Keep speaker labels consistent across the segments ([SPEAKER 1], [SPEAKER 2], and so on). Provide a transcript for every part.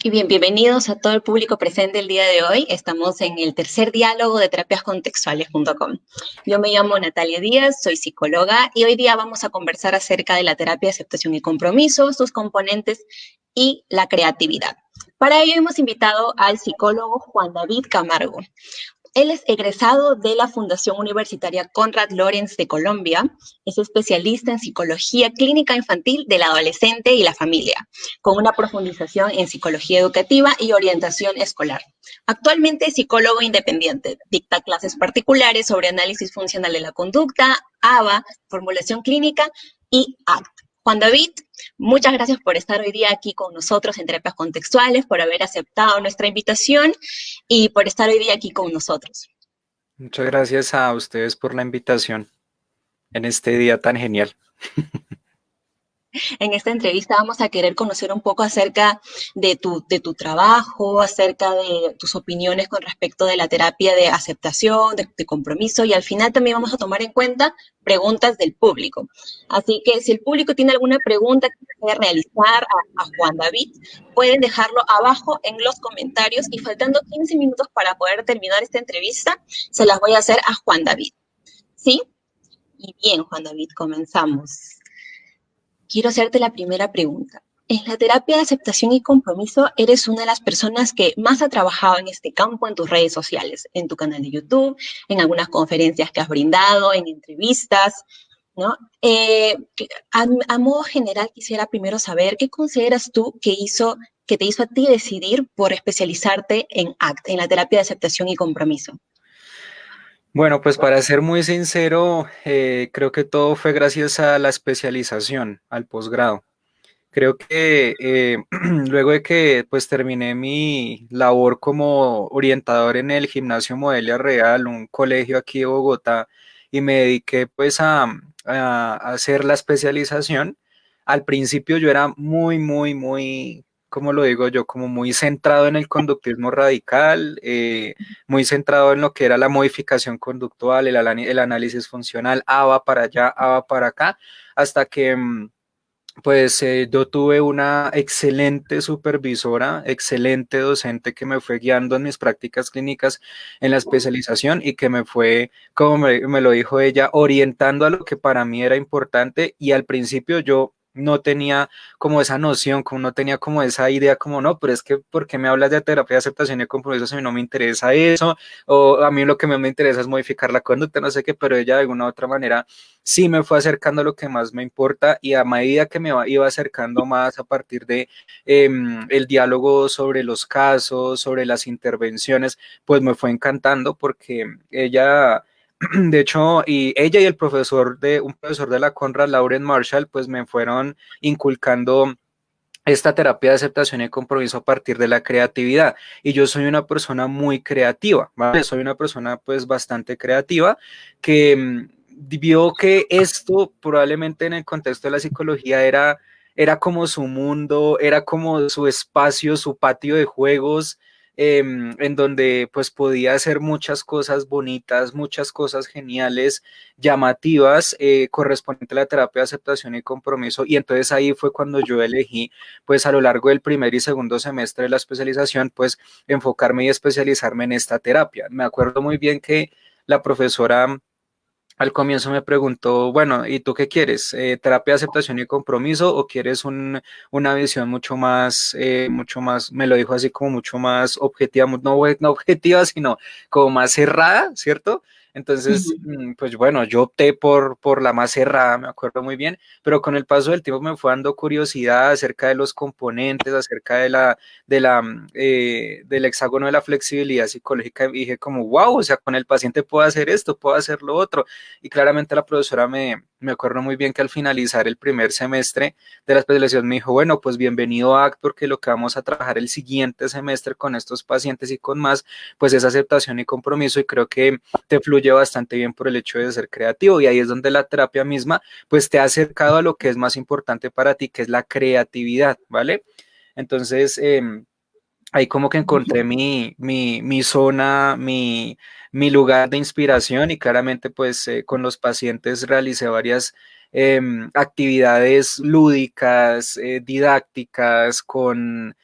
[SPEAKER 1] Y bien, bienvenidos a todo el público presente el día de hoy. Estamos en el tercer diálogo de terapiascontextuales.com. Yo me llamo Natalia Díaz, soy psicóloga y hoy día vamos a conversar acerca de la terapia de aceptación y compromiso, sus componentes y la creatividad. Para ello hemos invitado al psicólogo Juan David Camargo. Él es egresado de la Fundación Universitaria Konrad Lorenz de Colombia, es especialista en psicología clínica infantil del adolescente y la familia, con una profundización en psicología educativa y orientación escolar. Actualmente es psicólogo independiente, dicta clases particulares sobre análisis funcional de la conducta, ABA, formulación clínica y ACT. Juan David, muchas gracias por estar hoy día aquí con nosotros en Terapias Contextuales, por haber aceptado nuestra invitación y por estar hoy día aquí con nosotros.
[SPEAKER 2] Muchas gracias a ustedes por la invitación en este día tan genial.
[SPEAKER 1] En esta entrevista vamos a querer conocer un poco acerca de tu trabajo, acerca de tus opiniones con respecto de la terapia de aceptación, de compromiso, y al final también vamos a tomar en cuenta preguntas del público. Así que si el público tiene alguna pregunta que quiera realizar a Juan David, pueden dejarlo abajo en los comentarios y faltando 15 minutos para poder terminar esta entrevista, se las voy a hacer a Juan David. ¿Sí? Y bien, Juan David, comenzamos. Quiero hacerte la primera pregunta. En la terapia de aceptación y compromiso, eres una de las personas que más ha trabajado en este campo en tus redes sociales, en tu canal de YouTube, en algunas conferencias que has brindado, en entrevistas, ¿no? A modo general, quisiera primero saber qué consideras tú que te hizo a ti decidir por especializarte en ACT, en la terapia de aceptación y compromiso.
[SPEAKER 2] Bueno, pues para ser muy sincero, creo que todo fue gracias a la especialización, al posgrado. Creo que luego de que pues terminé mi labor como orientador en el Gimnasio Modelia Real, un colegio aquí de Bogotá, y me dediqué pues a hacer la especialización. Al principio yo era muy, ¿cómo lo digo yo? Como muy centrado en el conductismo radical, muy centrado en lo que era la modificación conductual, el análisis funcional, ABA para allá, ABA para acá, hasta que pues yo tuve una excelente supervisora, excelente docente que me fue guiando en mis prácticas clínicas en la especialización y que me fue, como me lo dijo ella, orientando a lo que para mí era importante, y al principio yo no tenía como esa noción, como no tenía como esa idea, como no, pero es que ¿por qué me hablas de terapia de aceptación y compromiso si a mí no me interesa eso? O a mí lo que me interesa es modificar la conducta, no sé qué, pero ella de alguna u otra manera sí me fue acercando a lo que más me importa, y a medida que iba acercando más a partir de el diálogo sobre los casos, sobre las intervenciones, pues me fue encantando porque ella, de hecho, y ella y un profesor de la Conrad, Lauren Marshall, pues me fueron inculcando esta terapia de aceptación y compromiso a partir de la creatividad. Y yo soy una persona muy creativa, ¿vale? Soy una persona pues bastante creativa que vio que esto probablemente en el contexto de la psicología era como su mundo, era como su espacio, su patio de juegos, en donde pues podía hacer muchas cosas bonitas, muchas cosas geniales, llamativas, correspondiente a la terapia de aceptación y compromiso. Y entonces ahí fue cuando yo elegí pues a lo largo del primer y segundo semestre de la especialización, pues enfocarme y especializarme en esta terapia. Me acuerdo muy bien que la profesora al comienzo me preguntó, bueno, ¿y tú qué quieres? ¿Terapia de aceptación y compromiso o quieres una visión mucho más, me lo dijo así como mucho más objetiva, no objetiva, sino como más cerrada, ¿cierto? Entonces,
[SPEAKER 1] Ujú.
[SPEAKER 2] pues bueno, yo opté por la más cerrada, me acuerdo muy bien, pero con el paso del tiempo me fue dando curiosidad acerca de los componentes, acerca del hexágono de la flexibilidad psicológica, y dije como, wow, o sea, con el paciente puedo hacer esto, puedo hacer lo otro. Y claramente la profesora me acuerdo muy bien que al finalizar el primer semestre de la especialización me dijo, bueno, pues bienvenido a ACT, porque lo que vamos a trabajar el siguiente semestre con estos pacientes y con más, pues es aceptación y compromiso, y creo que te fluye bastante bien por el hecho de ser creativo, y ahí es donde la terapia misma pues te ha acercado a lo que es más importante para ti, que es la creatividad, ¿vale? Entonces, ahí como que encontré mi zona, mi lugar de inspiración, y claramente pues con los pacientes realicé varias actividades lúdicas, didácticas, con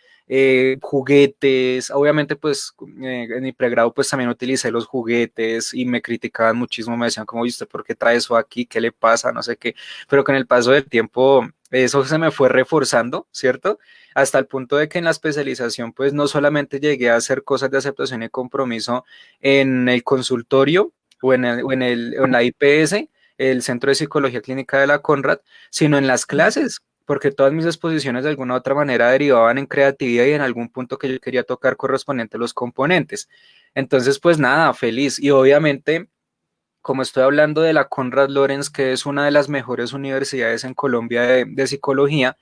[SPEAKER 2] juguetes, obviamente pues en mi pregrado pues también utilicé los juguetes y me criticaban muchísimo, me decían como, "¿Y usted por qué trae eso aquí? ¿Qué le pasa? No sé qué", pero con el paso del tiempo eso se me fue reforzando, ¿cierto? Hasta el punto de que en la especialización pues no solamente llegué a hacer cosas de aceptación y compromiso en el consultorio o en la IPS, el Centro de Psicología Clínica de la Conrad, sino en las clases, porque todas mis exposiciones de alguna u otra manera derivaban en creatividad y en algún punto que yo quería tocar correspondiente a los componentes. Entonces, pues nada, feliz. Y obviamente, como estoy hablando de la Conrad Lorenz, que es una de las mejores universidades en Colombia de psicología,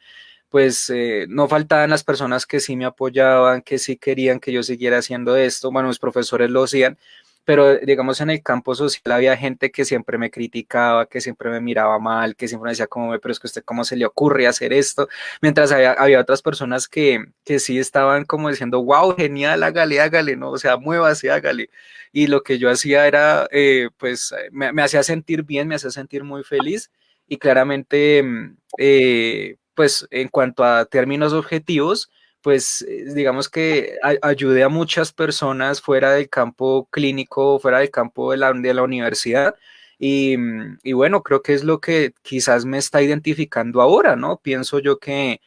[SPEAKER 2] pues no faltaban las personas que sí me apoyaban, que sí querían que yo siguiera haciendo esto. Bueno, mis profesores lo hacían, pero digamos en el campo social había gente que siempre me criticaba, que siempre me miraba mal, que siempre me decía como, pero es que usted cómo se le ocurre hacer esto, mientras había otras personas que sí estaban como diciendo, wow, genial, hágale, hágale, ¿no? O sea, muévase, hágale. Y lo que yo hacía era, pues, me hacía sentir bien, me hacía sentir muy feliz y claramente, pues, en cuanto a términos objetivos, pues digamos que ayude a muchas personas fuera del campo clínico, fuera del campo de la universidad. Y bueno, creo que es lo que quizás me está identificando ahora, ¿no? Pienso yo que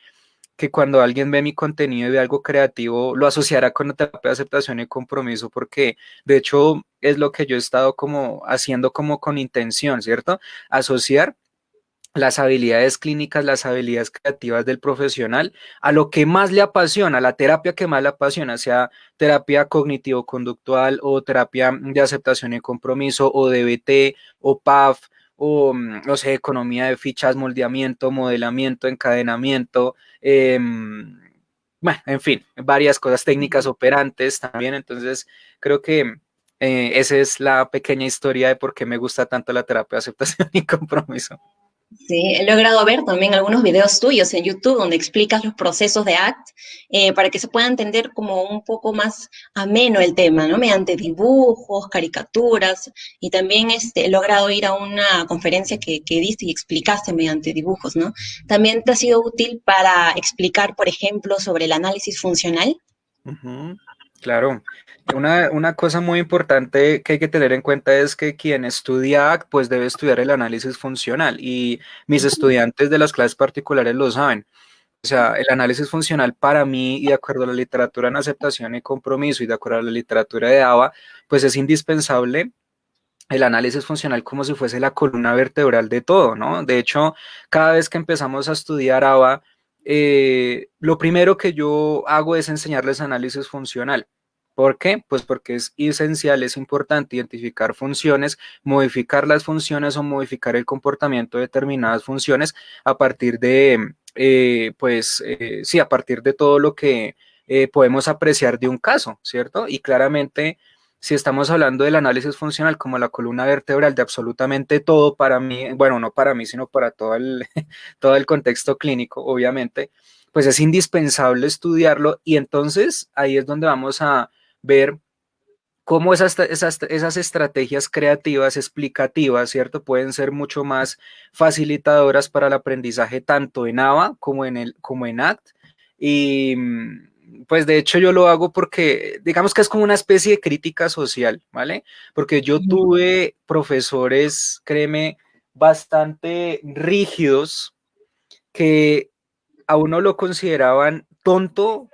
[SPEAKER 2] cuando alguien ve mi contenido y ve algo creativo, lo asociará con la terapia de aceptación y compromiso, porque de hecho es lo que yo he estado como haciendo como con intención, ¿cierto? Asociar las habilidades clínicas, las habilidades creativas del profesional, a lo que más le apasiona, a la terapia que más le apasiona, sea terapia cognitivo-conductual o terapia de aceptación y compromiso o DBT o PAF o, no sé, economía de fichas, moldeamiento, modelamiento, encadenamiento, bueno, en fin, varias cosas técnicas operantes también, entonces creo que esa es la pequeña historia de por qué me gusta tanto la terapia de aceptación y compromiso.
[SPEAKER 1] Sí, he logrado ver también algunos videos tuyos en YouTube donde explicas los procesos de ACT para que se pueda entender como un poco más ameno el tema, ¿no? Mediante dibujos, caricaturas y también he logrado ir a una conferencia que diste y explicaste mediante dibujos, ¿no? También te ha sido útil para explicar, por ejemplo, sobre el análisis funcional.
[SPEAKER 2] Ujú, claro. Una cosa muy importante que hay que tener en cuenta es que quien estudia AC, pues debe estudiar el análisis funcional y mis estudiantes de las clases particulares lo saben. O sea, el análisis funcional para mí, y de acuerdo a la literatura en aceptación y compromiso y de acuerdo a la literatura de ABA, pues es indispensable el análisis funcional como si fuese la columna vertebral de todo, ¿no? De hecho, cada vez que empezamos a estudiar ABA, lo primero que yo hago es enseñarles análisis funcional. ¿Por qué? Pues porque es esencial, es importante identificar funciones, modificar las funciones o modificar el comportamiento de determinadas funciones a partir de, sí, a partir de todo lo que podemos apreciar de un caso, ¿cierto? Y claramente si estamos hablando del análisis funcional como la columna vertebral de absolutamente todo para mí, bueno, no para mí, sino para todo todo el contexto clínico, obviamente, pues es indispensable estudiarlo y entonces ahí es donde vamos a ver cómo esas estrategias creativas, explicativas, ¿cierto? Pueden ser mucho más facilitadoras para el aprendizaje tanto en ABA como en ACT. Y pues de hecho yo lo hago porque digamos que es como una especie de crítica social, ¿vale? Porque yo tuve profesores, créeme, bastante rígidos que a uno lo consideraban tonto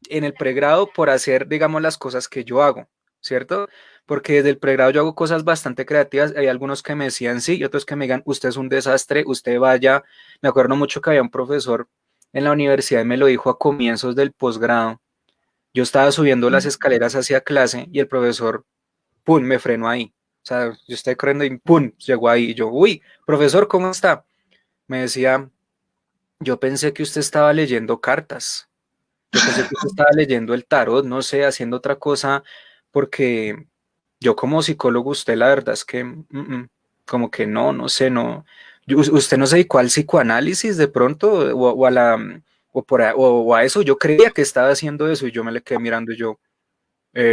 [SPEAKER 2] en el pregrado por hacer, digamos, las cosas que yo hago, ¿cierto? Porque desde el pregrado yo hago cosas bastante creativas, hay algunos que me decían sí y otros que me digan, usted es un desastre, usted vaya, me acuerdo mucho que había un profesor en la universidad y me lo dijo a comienzos del posgrado, yo estaba subiendo las escaleras hacia clase y el profesor, pum, me frenó ahí, o sea, yo estoy corriendo y pum, llegó ahí y yo, uy, profesor, ¿cómo está? Me decía, yo pensé que usted estaba leyendo cartas. Yo pensé que usted estaba leyendo el tarot, no sé, haciendo otra cosa, porque yo como psicólogo, usted la verdad es que, como que no, no sé, no. Usted no se dedicó al psicoanálisis de pronto, o a o a eso. Yo creía que estaba haciendo eso y yo me le quedé mirando y yo,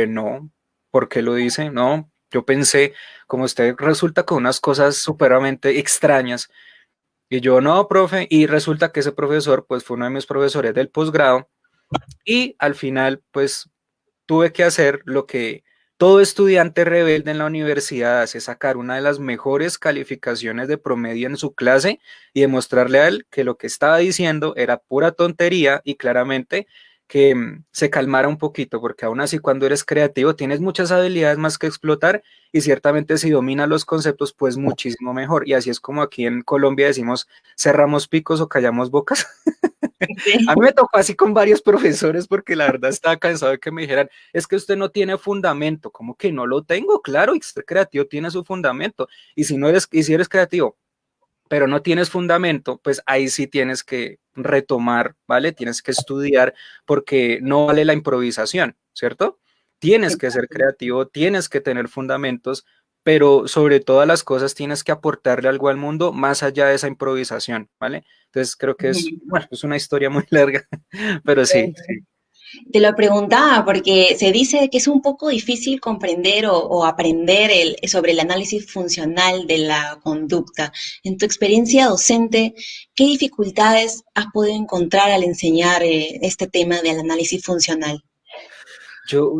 [SPEAKER 2] no, ¿por qué lo dice? No, yo pensé, como usted resulta con unas cosas supremamente extrañas. Y yo, no, profe, y resulta que ese profesor, pues fue uno de mis profesores del posgrado, Y al final, pues tuve que hacer lo que todo estudiante rebelde en la universidad hace, sacar una de las mejores calificaciones de promedio en su clase y demostrarle a él que lo que estaba diciendo era pura tontería y claramente que se calmara un poquito, porque aún así cuando eres creativo tienes muchas habilidades más que explotar y ciertamente si dominas los conceptos, pues muchísimo mejor. Y así es como aquí en Colombia decimos, cerramos picos o callamos bocas. A mí
[SPEAKER 1] Sí.
[SPEAKER 2] me tocó así con varios profesores porque la verdad estaba cansado de que me dijeran, es que usted no tiene fundamento, como que no lo tengo, claro, y ser creativo tiene su fundamento. Y si no eres, y si eres creativo, pero no tienes fundamento, pues ahí sí tienes que retomar, ¿vale? Tienes que estudiar porque no vale la improvisación, ¿cierto? Tienes que ser
[SPEAKER 1] Exacto.
[SPEAKER 2] creativo, tienes que tener fundamentos, pero sobre todas las cosas tienes que aportarle algo al mundo más allá de esa improvisación, ¿vale? Entonces creo que es,
[SPEAKER 1] Ujú.
[SPEAKER 2] bueno, es una historia muy larga, pero sí, sí.
[SPEAKER 1] Te lo preguntaba porque se dice que es un poco difícil comprender o aprender sobre el análisis funcional de la conducta. En tu experiencia docente, ¿qué dificultades has podido encontrar al enseñar este tema del análisis funcional?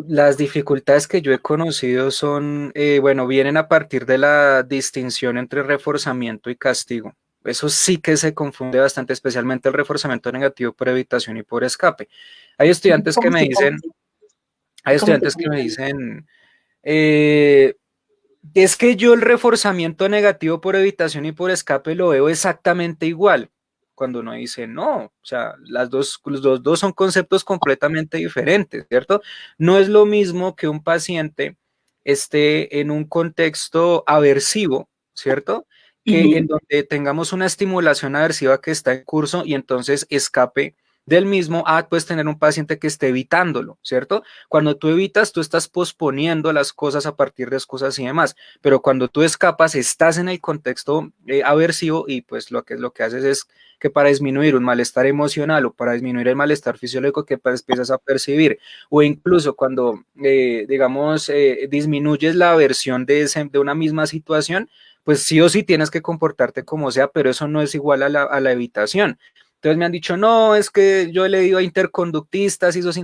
[SPEAKER 2] Las dificultades que yo he conocido son, bueno, vienen a partir de la distinción entre reforzamiento y castigo. Eso sí que se confunde bastante, especialmente el reforzamiento negativo por evitación y por escape. Hay estudiantes que
[SPEAKER 1] ¿Cómo
[SPEAKER 2] me
[SPEAKER 1] se, cómo
[SPEAKER 2] dicen,
[SPEAKER 1] se,
[SPEAKER 2] hay
[SPEAKER 1] cómo se
[SPEAKER 2] estudiantes que me
[SPEAKER 1] funciona?
[SPEAKER 2] dicen, eh, es que yo el reforzamiento negativo por evitación y por escape lo veo exactamente igual. Cuando uno dice no, o sea, los dos son conceptos completamente diferentes, ¿cierto? No es lo mismo que un paciente esté en un contexto aversivo, ¿cierto? Que en
[SPEAKER 1] Ujú.
[SPEAKER 2] donde tengamos una estimulación aversiva que está en curso y entonces escape del mismo a pues tener un paciente que esté evitándolo, ¿cierto? Cuando tú evitas, tú estás posponiendo las cosas a partir de excusas y demás, pero cuando tú escapas, estás en el contexto aversivo y pues lo que haces es que para disminuir un malestar emocional o para disminuir el malestar fisiológico que pues, empiezas a percibir, o incluso cuando, digamos, disminuyes la aversión de una misma situación, pues sí o sí tienes que comportarte como sea, pero eso no es igual a la evitación. Entonces me han dicho, no, es que yo he leído a interconductistas y esos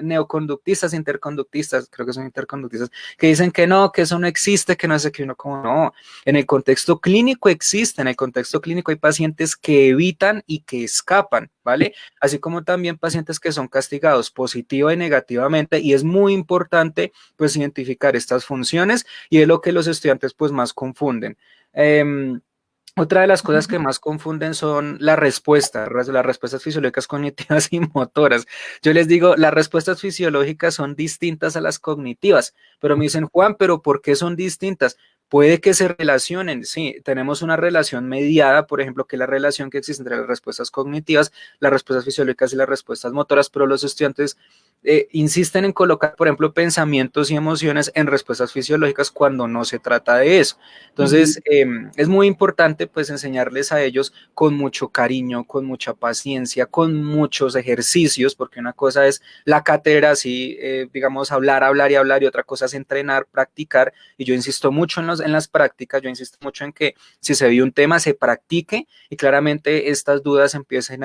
[SPEAKER 2] neoconductistas, interconductistas, creo que son interconductistas, que dicen que no, que eso no existe, que no sé qué, uno como no. En el contexto clínico existe, en el contexto clínico hay pacientes que evitan y que escapan, ¿vale? Así como también pacientes que son castigados positiva y negativamente, y es muy importante pues identificar estas funciones y es lo que los estudiantes pues más confunden. Otra de las cosas que más confunden son las respuestas fisiológicas cognitivas y motoras. Yo les digo, las respuestas fisiológicas son distintas a las cognitivas, pero me dicen, Juan, ¿pero por qué son distintas? Puede que se relacionen, sí, tenemos una relación mediada, por ejemplo, que es la relación que existe entre las respuestas cognitivas, las respuestas fisiológicas y las respuestas motoras, pero los estudiantes insisten en colocar, por ejemplo, pensamientos y emociones en respuestas fisiológicas cuando no se trata de eso.
[SPEAKER 1] Ujú.
[SPEAKER 2] Entonces, es muy importante pues enseñarles a ellos con mucho cariño, con mucha paciencia, con muchos ejercicios, porque una cosa es la cátedra, así, digamos, hablar, hablar y hablar, y otra cosa es entrenar, practicar, y yo insisto mucho en las prácticas, yo insisto mucho en que si se vive un tema, se practique, y claramente estas dudas empiecen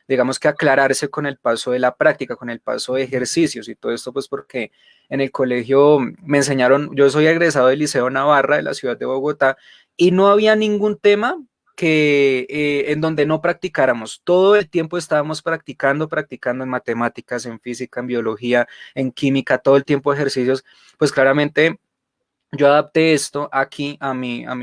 [SPEAKER 2] digamos que aclararse con el paso de la práctica, con el paso de ejercicios, y todo esto pues porque en el colegio me enseñaron, yo soy egresado del Liceo Navarra de la ciudad de Bogotá y no había ningún tema que en donde no practicáramos. Todo el tiempo estábamos practicando, practicando en matemáticas, en física, en biología, en química, todo el tiempo ejercicios. Pues claramente yo adapté esto aquí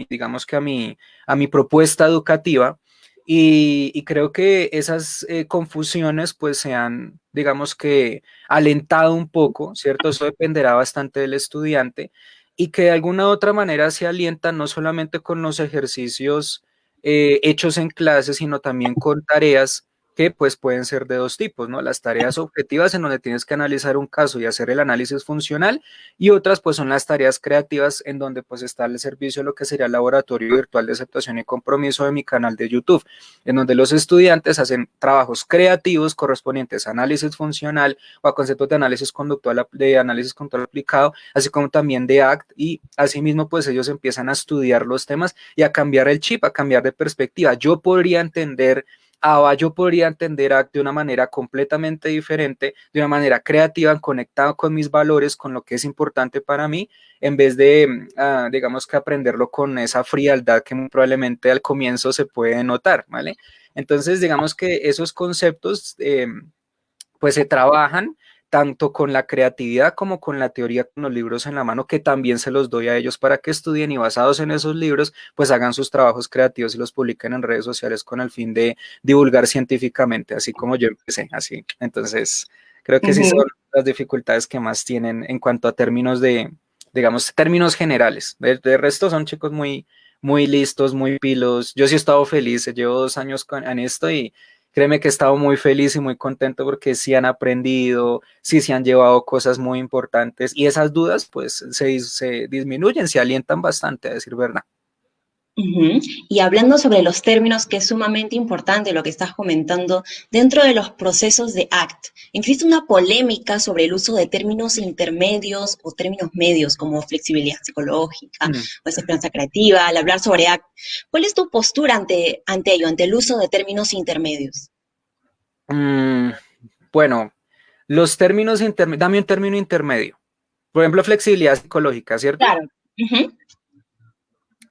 [SPEAKER 2] digamos que a mi propuesta educativa y creo que esas confusiones pues se han, digamos que, alentado un poco, ¿cierto? Eso dependerá bastante del estudiante y que de alguna u otra manera se alienta no solamente con los ejercicios hechos en clase, sino también con tareas que pues pueden ser de dos tipos, ¿no? Las tareas objetivas en donde tienes que analizar un caso y hacer el análisis funcional y otras pues son las tareas creativas en donde pues está el servicio de lo que sería el laboratorio virtual de aceptación y compromiso de mi canal de YouTube, en donde los estudiantes hacen trabajos creativos correspondientes a análisis funcional o a conceptos de análisis conductual, de análisis conductual aplicado, así como también de ACT y asimismo pues ellos empiezan a estudiar los temas y a cambiar el chip, a cambiar de perspectiva. Yo podría entender yo podría entender ACT de una manera completamente diferente, de una manera creativa, conectada con mis valores, con lo que es importante para mí, en vez de, digamos que aprenderlo con esa frialdad que muy probablemente al comienzo se puede notar, ¿vale? Entonces, digamos que esos conceptos, pues se trabajan tanto con la creatividad como con la teoría, con los libros en la mano, que también se los doy a ellos para que estudien y basados en esos libros, pues hagan sus trabajos creativos y los publiquen en redes sociales con el fin de divulgar científicamente, así como yo empecé, así. Entonces, creo que sí son las dificultades que más tienen en cuanto a términos de, digamos, términos generales. De resto son chicos muy, muy listos, muy pilos. Yo sí he estado feliz, llevo 2 años en esto y créeme que he estado muy feliz y muy contento porque sí han aprendido, sí se han llevado cosas muy importantes y esas dudas pues se disminuyen, se alientan bastante, a decir verdad.
[SPEAKER 1] Ujú. Y hablando sobre los términos, que es sumamente importante lo que estás comentando, dentro de los procesos de ACT, existe una polémica sobre el uso de términos intermedios o términos medios como flexibilidad psicológica
[SPEAKER 2] Mm,
[SPEAKER 1] o esperanza creativa, al hablar sobre ACT. ¿Cuál es tu postura ante ello, ante el uso de términos intermedios?
[SPEAKER 2] mm, bueno, los términos intermedios, dame un término intermedio. Por ejemplo, flexibilidad psicológica, ¿cierto?
[SPEAKER 1] Claro. Ujú.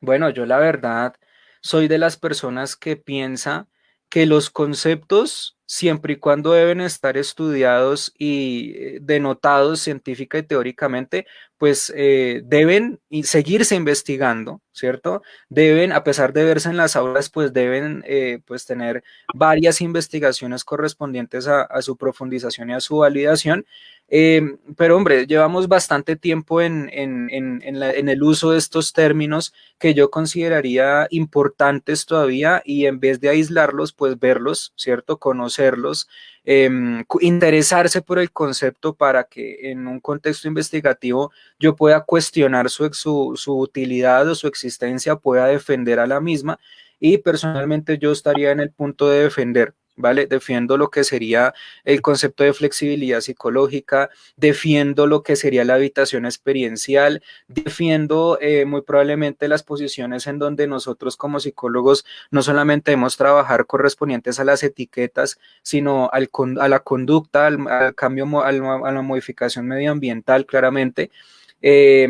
[SPEAKER 2] Bueno, yo la verdad soy de las personas que piensa que los conceptos, siempre y cuando deben estar estudiados y denotados científica y teóricamente, pues deben seguirse investigando, ¿cierto? Deben, a pesar de verse en las aulas, pues deben pues tener varias investigaciones correspondientes a su profundización y a su validación. Pero hombre, llevamos bastante tiempo en el uso de estos términos que yo consideraría importantes todavía y en vez de aislarlos, pues verlos, ¿cierto? Conocerlos, interesarse por el concepto para que en un contexto investigativo yo pueda cuestionar su utilidad o su existencia, pueda defender a la misma y personalmente yo estaría en el punto de defender. ¿Vale? Defiendo lo que sería el concepto de flexibilidad psicológica, defiendo lo que sería la habitación experiencial, defiendo muy probablemente las posiciones en donde nosotros como psicólogos no solamente debemos trabajar correspondientes a las etiquetas, sino a la conducta, al cambio, a la modificación medioambiental, claramente. Eh,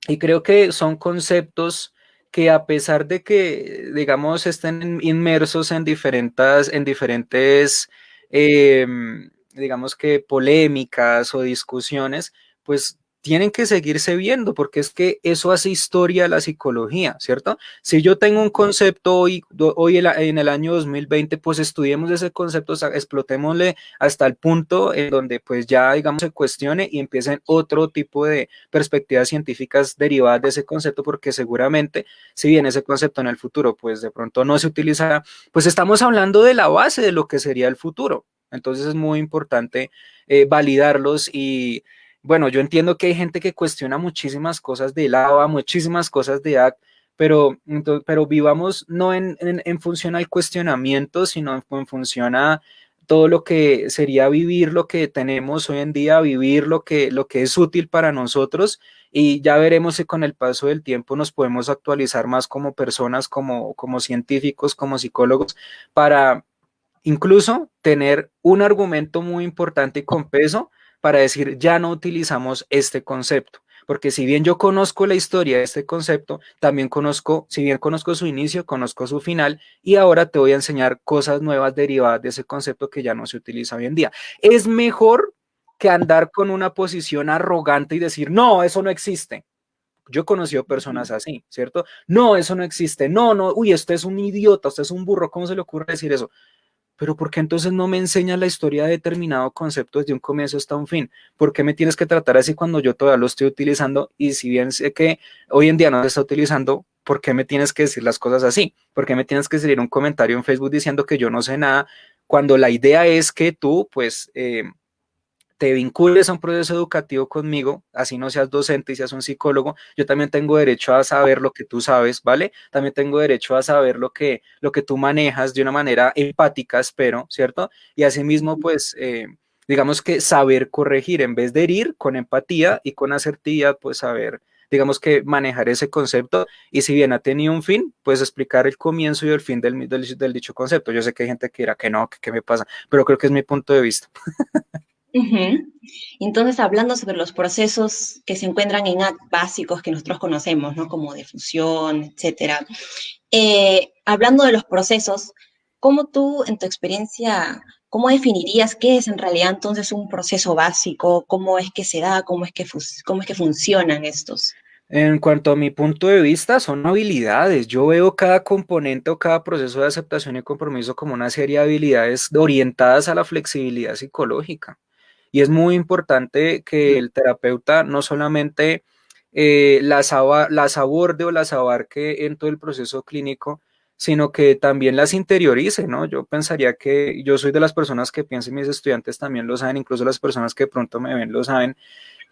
[SPEAKER 2] y creo que son conceptos que a pesar de que, digamos, estén inmersos en diferentes eh, digamos que polémicas o discusiones, pues tienen que seguirse viendo, porque es que eso hace historia a la psicología, ¿cierto? Si yo tengo un concepto hoy en el año 2020, pues estudiemos ese concepto, o sea, explotémosle hasta el punto en donde pues ya, digamos, se cuestione y empiecen otro tipo de perspectivas científicas derivadas de ese concepto, porque seguramente, si bien ese concepto en el futuro, pues de pronto no se utilizará, pues estamos hablando de la base de lo que sería el futuro. Entonces es muy importante validarlos y bueno, yo entiendo que hay gente que cuestiona muchísimas cosas de lava, muchísimas cosas de ACT, pero vivamos no en función al cuestionamiento, sino en función a todo lo que sería vivir lo que tenemos hoy en día, vivir lo que es útil para nosotros y ya veremos si con el paso del tiempo nos podemos actualizar más como personas, como científicos, como psicólogos, para incluso tener un argumento muy importante y con peso para decir, ya no utilizamos este concepto. Porque si bien yo conozco la historia de este concepto, también conozco, si bien conozco su inicio, conozco su final y ahora te voy a enseñar cosas nuevas derivadas de ese concepto que ya no se utiliza hoy en día. Es mejor que andar con una posición arrogante y decir, no, eso no existe. Yo he conocido personas así, ¿cierto? No, eso no existe. No, no, uy, usted es un idiota, usted es un burro, ¿cómo se le ocurre decir eso? Pero ¿por qué entonces no me enseñas la historia de determinado concepto desde un comienzo hasta un fin? ¿Por qué me tienes que tratar así cuando yo todavía lo estoy utilizando? Y si bien sé que hoy en día no se está utilizando, ¿por qué me tienes que decir las cosas así? ¿Por qué me tienes que escribir un comentario en Facebook diciendo que yo no sé nada cuando la idea es que tú, pues, te vincules a un proceso educativo conmigo, así no seas docente y seas un psicólogo, yo también tengo derecho a saber lo que tú sabes, ¿vale? También tengo derecho a saber lo que tú manejas de una manera empática, espero, ¿cierto? Y asimismo, pues, digamos que saber corregir en vez de herir con empatía y con asertividad, pues saber digamos que manejar ese concepto y si bien ha tenido un fin, pues explicar el comienzo y el fin del dicho concepto. Yo sé que hay gente que dirá que no, que qué me pasa, pero creo que es mi punto de vista.
[SPEAKER 1] Ujú. Entonces, hablando sobre los procesos que se encuentran en ACT básicos que nosotros conocemos, ¿no? Como de fusión, etcétera. Hablando de los procesos, ¿cómo tú, en tu experiencia, cómo definirías qué es en realidad entonces un proceso básico? ¿Cómo es que se da? ¿Cómo es que funcionan estos?
[SPEAKER 2] En cuanto a mi punto de vista, son habilidades. Yo veo cada componente o cada proceso de aceptación y compromiso como una serie de habilidades orientadas a la flexibilidad psicológica. Y es muy importante que el terapeuta no solamente las aborde o las abarque en todo el proceso clínico, sino que también las interiorice, ¿no? Yo pensaría que yo soy de las personas que piensan, y mis estudiantes también lo saben, incluso las personas que de pronto me ven lo saben,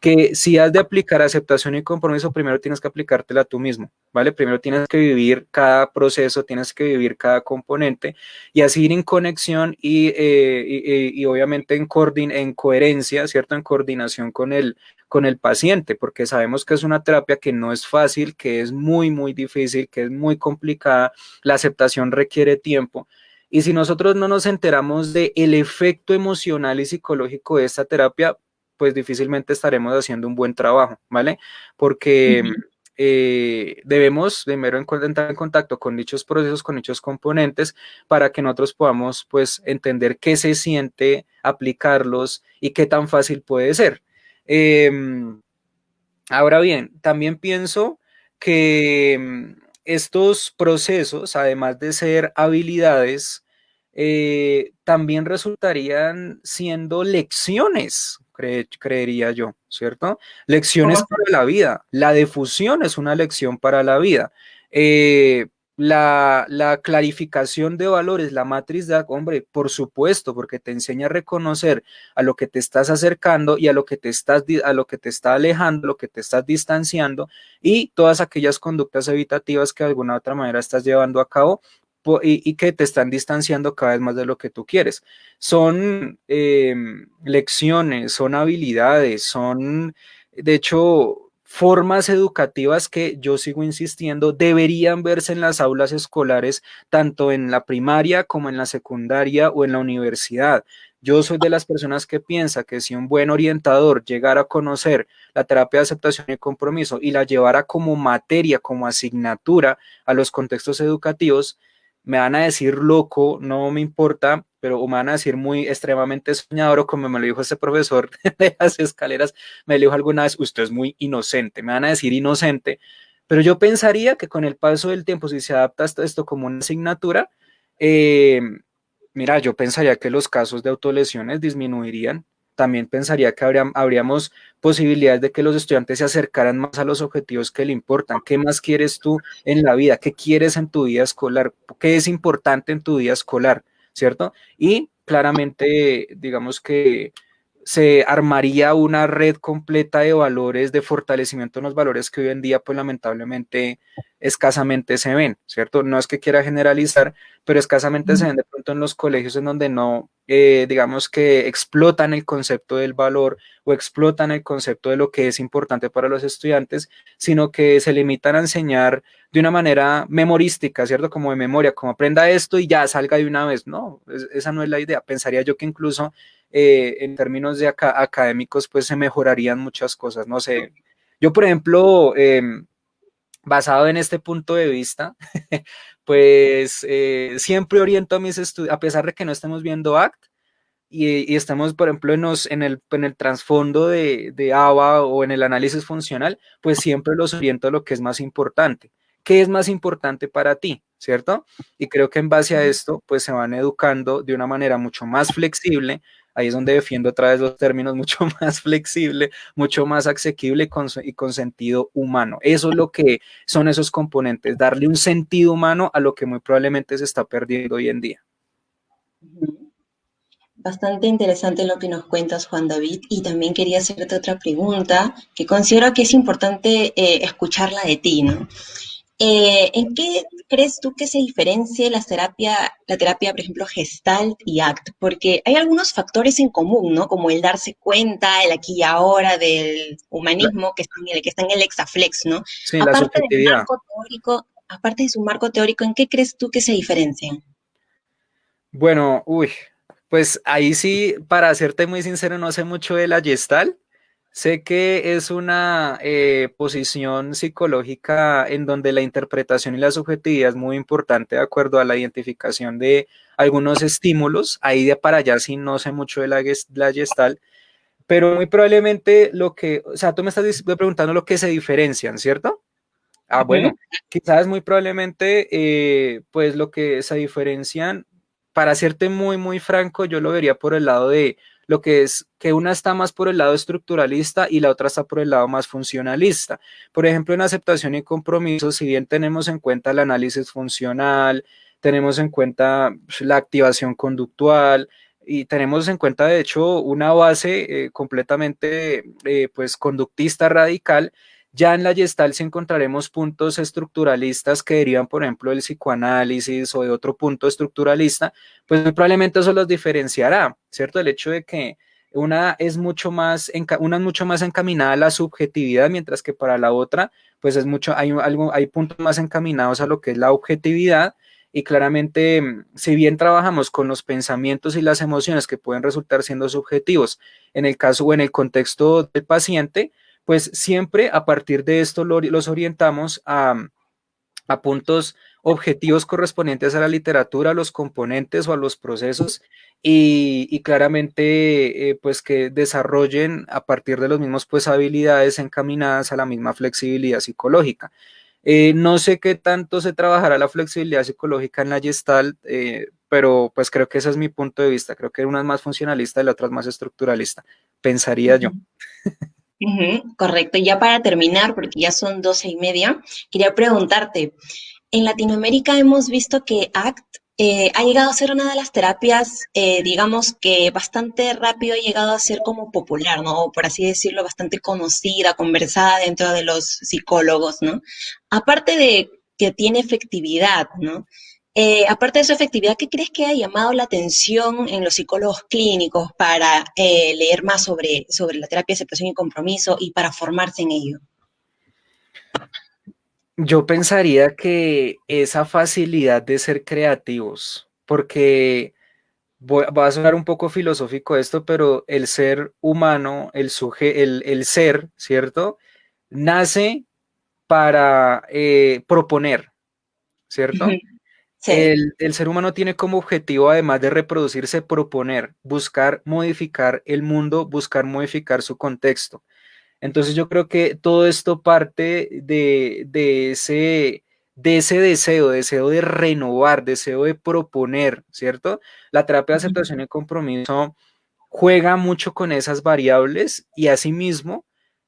[SPEAKER 2] que si has de aplicar aceptación y compromiso, primero tienes que aplicártela tú mismo, ¿vale? Primero tienes que vivir cada proceso, tienes que vivir cada componente y así ir en conexión y obviamente en coherencia, ¿cierto? En coordinación con el paciente, porque sabemos que es una terapia que no es fácil, que es muy, muy difícil, que es muy complicada, la aceptación requiere tiempo. Y si nosotros no nos enteramos del efecto emocional y psicológico de esta terapia, pues difícilmente estaremos haciendo un buen trabajo, ¿vale? Porque
[SPEAKER 1] Ujú.
[SPEAKER 2] debemos primero entrar en contacto con dichos procesos, con dichos componentes, para que nosotros podamos, pues, entender qué se siente, aplicarlos y qué tan fácil puede ser. Eh, Ahora bien, también pienso que estos procesos, además de ser habilidades, también resultarían siendo lecciones, creería yo, ¿cierto?
[SPEAKER 1] ¿Cómo
[SPEAKER 2] Lecciones
[SPEAKER 1] se-
[SPEAKER 2] para la vida. La difusión es una lección para la vida. Eh, la clarificación de valores, la matriz de, hombre, por supuesto, porque te enseña a reconocer a lo que te estás acercando y a lo que te estás a lo que te está alejando, lo que te estás distanciando y todas aquellas conductas evitativas que de alguna u otra manera estás llevando a cabo y que te están distanciando cada vez más de lo que tú quieres. Son lecciones, son habilidades, son, de hecho, formas educativas que yo sigo insistiendo deberían verse en las aulas escolares, tanto en la primaria como en la secundaria o en la universidad. Yo soy de las personas que piensa que si un buen orientador llegara a conocer la terapia de aceptación y compromiso y la llevara como materia, como asignatura a los contextos educativos, me van a decir loco, no me importa, pero me van a decir muy extremadamente soñador, o como me lo dijo este profesor de las escaleras, me lo dijo alguna vez, usted es muy inocente, me van a decir inocente, pero yo pensaría que con el paso del tiempo, si se adapta esto como una asignatura, eh, mira, yo pensaría que los casos de autolesiones disminuirían. También pensaría que habríamos posibilidades de que los estudiantes se acercaran más a los objetivos que le importan. ¿Qué más quieres tú en la vida? ¿Qué quieres en tu vida escolar? ¿Qué es importante en tu vida escolar? ¿Cierto? Y claramente, digamos que se armaría una red completa de valores, de fortalecimiento de los valores que hoy en día, pues lamentablemente, escasamente se ven, ¿cierto? No es que quiera generalizar, pero escasamente se ven de pronto en los colegios en donde no, digamos que explotan el concepto del valor o explotan el concepto de lo que es importante para los estudiantes, sino que se limitan a enseñar de una manera memorística, ¿cierto? Como de memoria, como aprenda esto y ya salga de una vez. No, esa no es la idea. Pensaría yo que incluso en términos de académicos, pues se mejorarían muchas cosas. No sé, yo, por ejemplo, basado en este punto de vista, pues siempre oriento a mis estudios, a pesar de que no estemos viendo ACT, y estamos, por ejemplo, en el trasfondo de ABA o en el análisis funcional, pues siempre los oriento a lo que es más importante. ¿Qué es más importante para ti? ¿Cierto? Y creo que en base a esto, pues se van educando de una manera mucho más flexible. Ahí es donde defiendo otra vez los términos, mucho más flexible, mucho más asequible y con sentido humano. Eso es lo que son esos componentes, darle un sentido humano a lo que muy probablemente se está perdiendo hoy en día.
[SPEAKER 1] Ujú. Bastante interesante lo que nos cuentas, Juan David, y también quería hacerte otra pregunta que considero que es importante escucharla de ti, ¿no? ¿En qué crees tú que se diferencie la terapia, por ejemplo, Gestalt y ACT? Porque hay algunos factores en común, ¿no? Como el darse cuenta, el aquí y ahora del
[SPEAKER 2] La-
[SPEAKER 1] humanismo que está en el Exaflex, ¿no?
[SPEAKER 2] sí, la subjetividad.
[SPEAKER 1] Aparte de su marco teórico, ¿en qué crees tú que se diferencian?
[SPEAKER 2] Bueno, uy, pues ahí sí, para serte muy sincero, no sé mucho de la Gestalt. Sé que es una posición psicológica en donde la interpretación y la subjetividad es muy importante de acuerdo a la identificación de algunos estímulos. Ahí de para allá sí no sé mucho de la Gestalt, pero muy probablemente lo que, o sea, tú me estás preguntando lo que se diferencian, ¿cierto? Ah,
[SPEAKER 1] Ujú,
[SPEAKER 2] bueno, quizás muy probablemente, pues lo que se diferencian, para serte muy, muy franco, yo lo vería por el lado de lo que es que una está más por el lado estructuralista y la otra está por el lado más funcionalista. Por ejemplo, en aceptación y compromiso, si bien tenemos en cuenta el análisis funcional, tenemos en cuenta pues, la activación conductual, y tenemos en cuenta, de hecho, una base completamente pues conductista radical. Ya en la Gestalt sí encontraremos puntos estructuralistas que derivan, por ejemplo, del psicoanálisis o de otro punto estructuralista, pues muy probablemente eso los diferenciará, ¿cierto? El hecho de que una es mucho más encaminada a la subjetividad, mientras que para la otra, pues hay puntos más encaminados a lo que es la objetividad. Y claramente, si bien trabajamos con los pensamientos y las emociones que pueden resultar siendo subjetivos en el caso o en el contexto del paciente, pues siempre a partir de esto los orientamos a puntos objetivos correspondientes a la literatura, a los componentes o a los procesos y claramente pues que desarrollen a partir de los mismos pues habilidades encaminadas a la misma flexibilidad psicológica. No sé qué tanto se trabajará la flexibilidad psicológica en la Gestalt, pero pues creo que ese es mi punto de vista. Creo que una es más funcionalista y la otra es más estructuralista, pensaría yo.
[SPEAKER 1] ujú. Ujú, correcto. Y ya para terminar, porque ya son 12:30, quería preguntarte, en Latinoamérica hemos visto que ACT ha llegado a ser una de las terapias, digamos que bastante rápido ha llegado a ser como popular, ¿no? O por así decirlo, bastante conocida, conversada dentro de los psicólogos, ¿no? Aparte de que tiene efectividad, ¿no? Aparte de su efectividad, ¿qué crees que ha llamado la atención en los psicólogos clínicos para leer más sobre la terapia de aceptación y compromiso y para formarse en ello?
[SPEAKER 2] Yo pensaría que esa facilidad de ser creativos, porque va a sonar un poco filosófico esto, pero el ser humano, el ser, ¿cierto? Nace para proponer,
[SPEAKER 1] Ujú,
[SPEAKER 2] ¿cierto?
[SPEAKER 1] sí.
[SPEAKER 2] El ser humano tiene como objetivo, además de reproducirse, proponer, buscar modificar el mundo, buscar modificar su contexto. Entonces yo creo que todo esto parte de ese deseo de renovar, deseo de proponer, ¿cierto? La terapia de aceptación y compromiso juega mucho con esas variables y asimismo,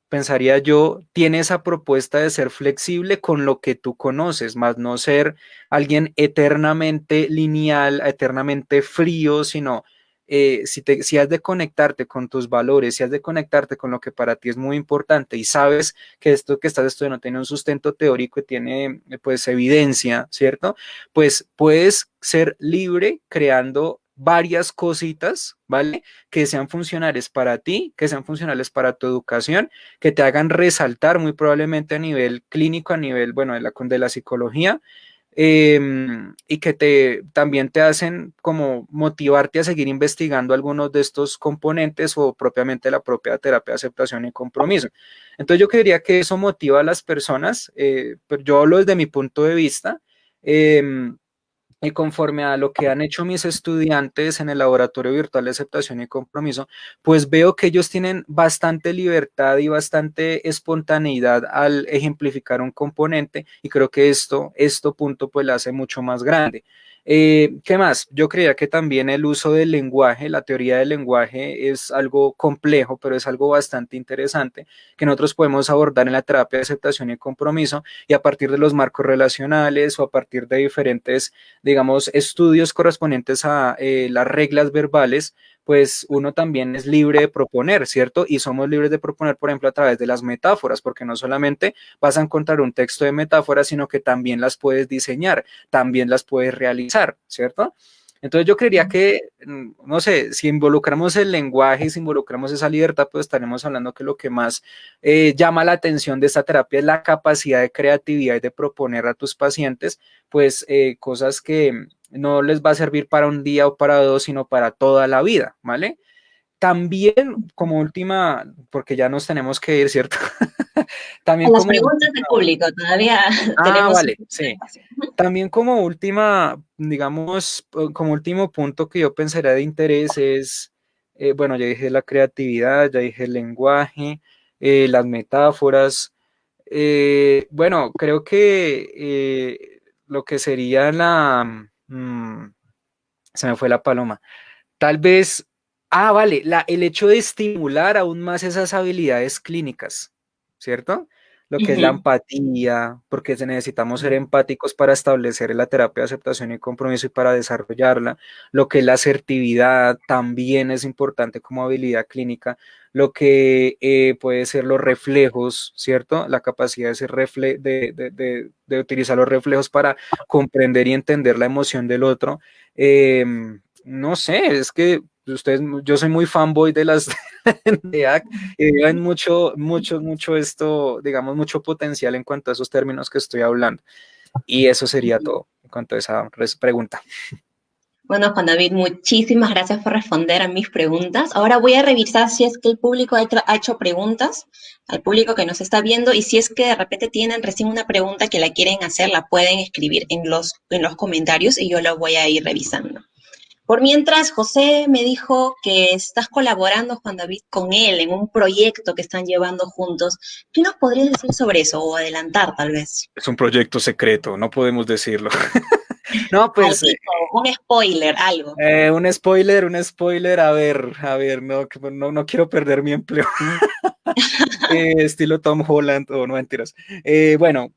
[SPEAKER 2] pensaría yo, tiene esa propuesta de ser flexible con lo que tú conoces, más no ser alguien eternamente lineal, eternamente frío, sino si has de conectarte con tus valores, si has de conectarte con lo que para ti es muy importante y sabes que esto que estás estudiando tiene un sustento teórico y tiene pues evidencia, ¿cierto? Pues puedes ser libre creando varias cositas, ¿vale? Que sean funcionales para ti, que sean funcionales para tu educación, que te hagan resaltar muy probablemente a nivel clínico, a nivel, bueno, de la psicología, y que también te hacen como motivarte a seguir investigando algunos de estos componentes o propiamente la propia terapia de aceptación y compromiso. Entonces yo creería que eso motiva a las personas, pero yo hablo desde mi punto de vista. Y conforme a lo que han hecho mis estudiantes en el laboratorio virtual de aceptación y compromiso, pues veo que ellos tienen bastante libertad y bastante espontaneidad al ejemplificar un componente y creo que esto punto pues la hace mucho más grande. ¿Qué más? Yo creía que también el uso del lenguaje, la teoría del lenguaje es algo complejo, pero es algo bastante interesante que nosotros podemos abordar en la terapia de aceptación y compromiso y a partir de los marcos relacionales o a partir de diferentes digamos, estudios correspondientes a las reglas verbales, pues uno también es libre de proponer, ¿cierto? Y somos libres de proponer, por ejemplo, a través de las metáforas, porque no solamente vas a encontrar un texto de metáforas, sino que también las puedes diseñar, también las puedes realizar, ¿cierto? Entonces yo creería que, no sé, si involucramos el lenguaje, si involucramos esa libertad, pues estaremos hablando que lo que más llama la atención de esta terapia es la capacidad de creatividad y de proponer a tus pacientes, pues cosas que no les va a servir para un día o para dos, sino para toda la vida, ¿vale? También como última, porque ya nos tenemos que ir, ¿cierto?
[SPEAKER 1] A
[SPEAKER 2] También
[SPEAKER 1] las
[SPEAKER 2] como
[SPEAKER 1] preguntas del
[SPEAKER 2] última,
[SPEAKER 1] público, todavía tenemos un
[SPEAKER 2] vale,
[SPEAKER 1] poco de
[SPEAKER 2] sí.
[SPEAKER 1] espacio.
[SPEAKER 2] También como última, digamos, como último punto que yo pensaría de interés es, bueno, ya dije la creatividad, ya dije el lenguaje, las metáforas. Bueno, creo que lo que sería se me fue la paloma. Tal vez, vale, el hecho de estimular aún más esas habilidades clínicas, ¿cierto? Lo que es la
[SPEAKER 1] Ujú.
[SPEAKER 2] empatía, porque necesitamos ser empáticos para establecer la terapia de aceptación y compromiso y para desarrollarla. Lo que es la asertividad también es importante como habilidad clínica. Lo que puede ser los reflejos, ¿cierto? La capacidad de, de utilizar los reflejos para comprender y entender la emoción del otro. No sé, es que ustedes, yo soy muy fanboy de las de ACT y ven mucho esto, digamos, mucho potencial en cuanto a esos términos que estoy hablando. Y eso sería todo en cuanto a esa pregunta.
[SPEAKER 1] Bueno, Juan David, muchísimas gracias por responder a mis preguntas. Ahora voy a revisar si es que el público ha hecho preguntas, al público que nos está viendo, y si es que de repente tienen recién una pregunta que la quieren hacer, la pueden escribir en los comentarios y yo la voy a ir revisando. Por mientras, José me dijo que estás colaborando, Juan David, con él en un proyecto que están llevando juntos. ¿Qué nos podrías decir sobre eso o adelantar, tal vez?
[SPEAKER 2] Es un proyecto secreto, no podemos decirlo. No, pues
[SPEAKER 1] Algo, un spoiler, algo.
[SPEAKER 2] un spoiler, a ver, no, no quiero perder mi empleo. Estilo Tom Holland, o no mentiras. Bueno,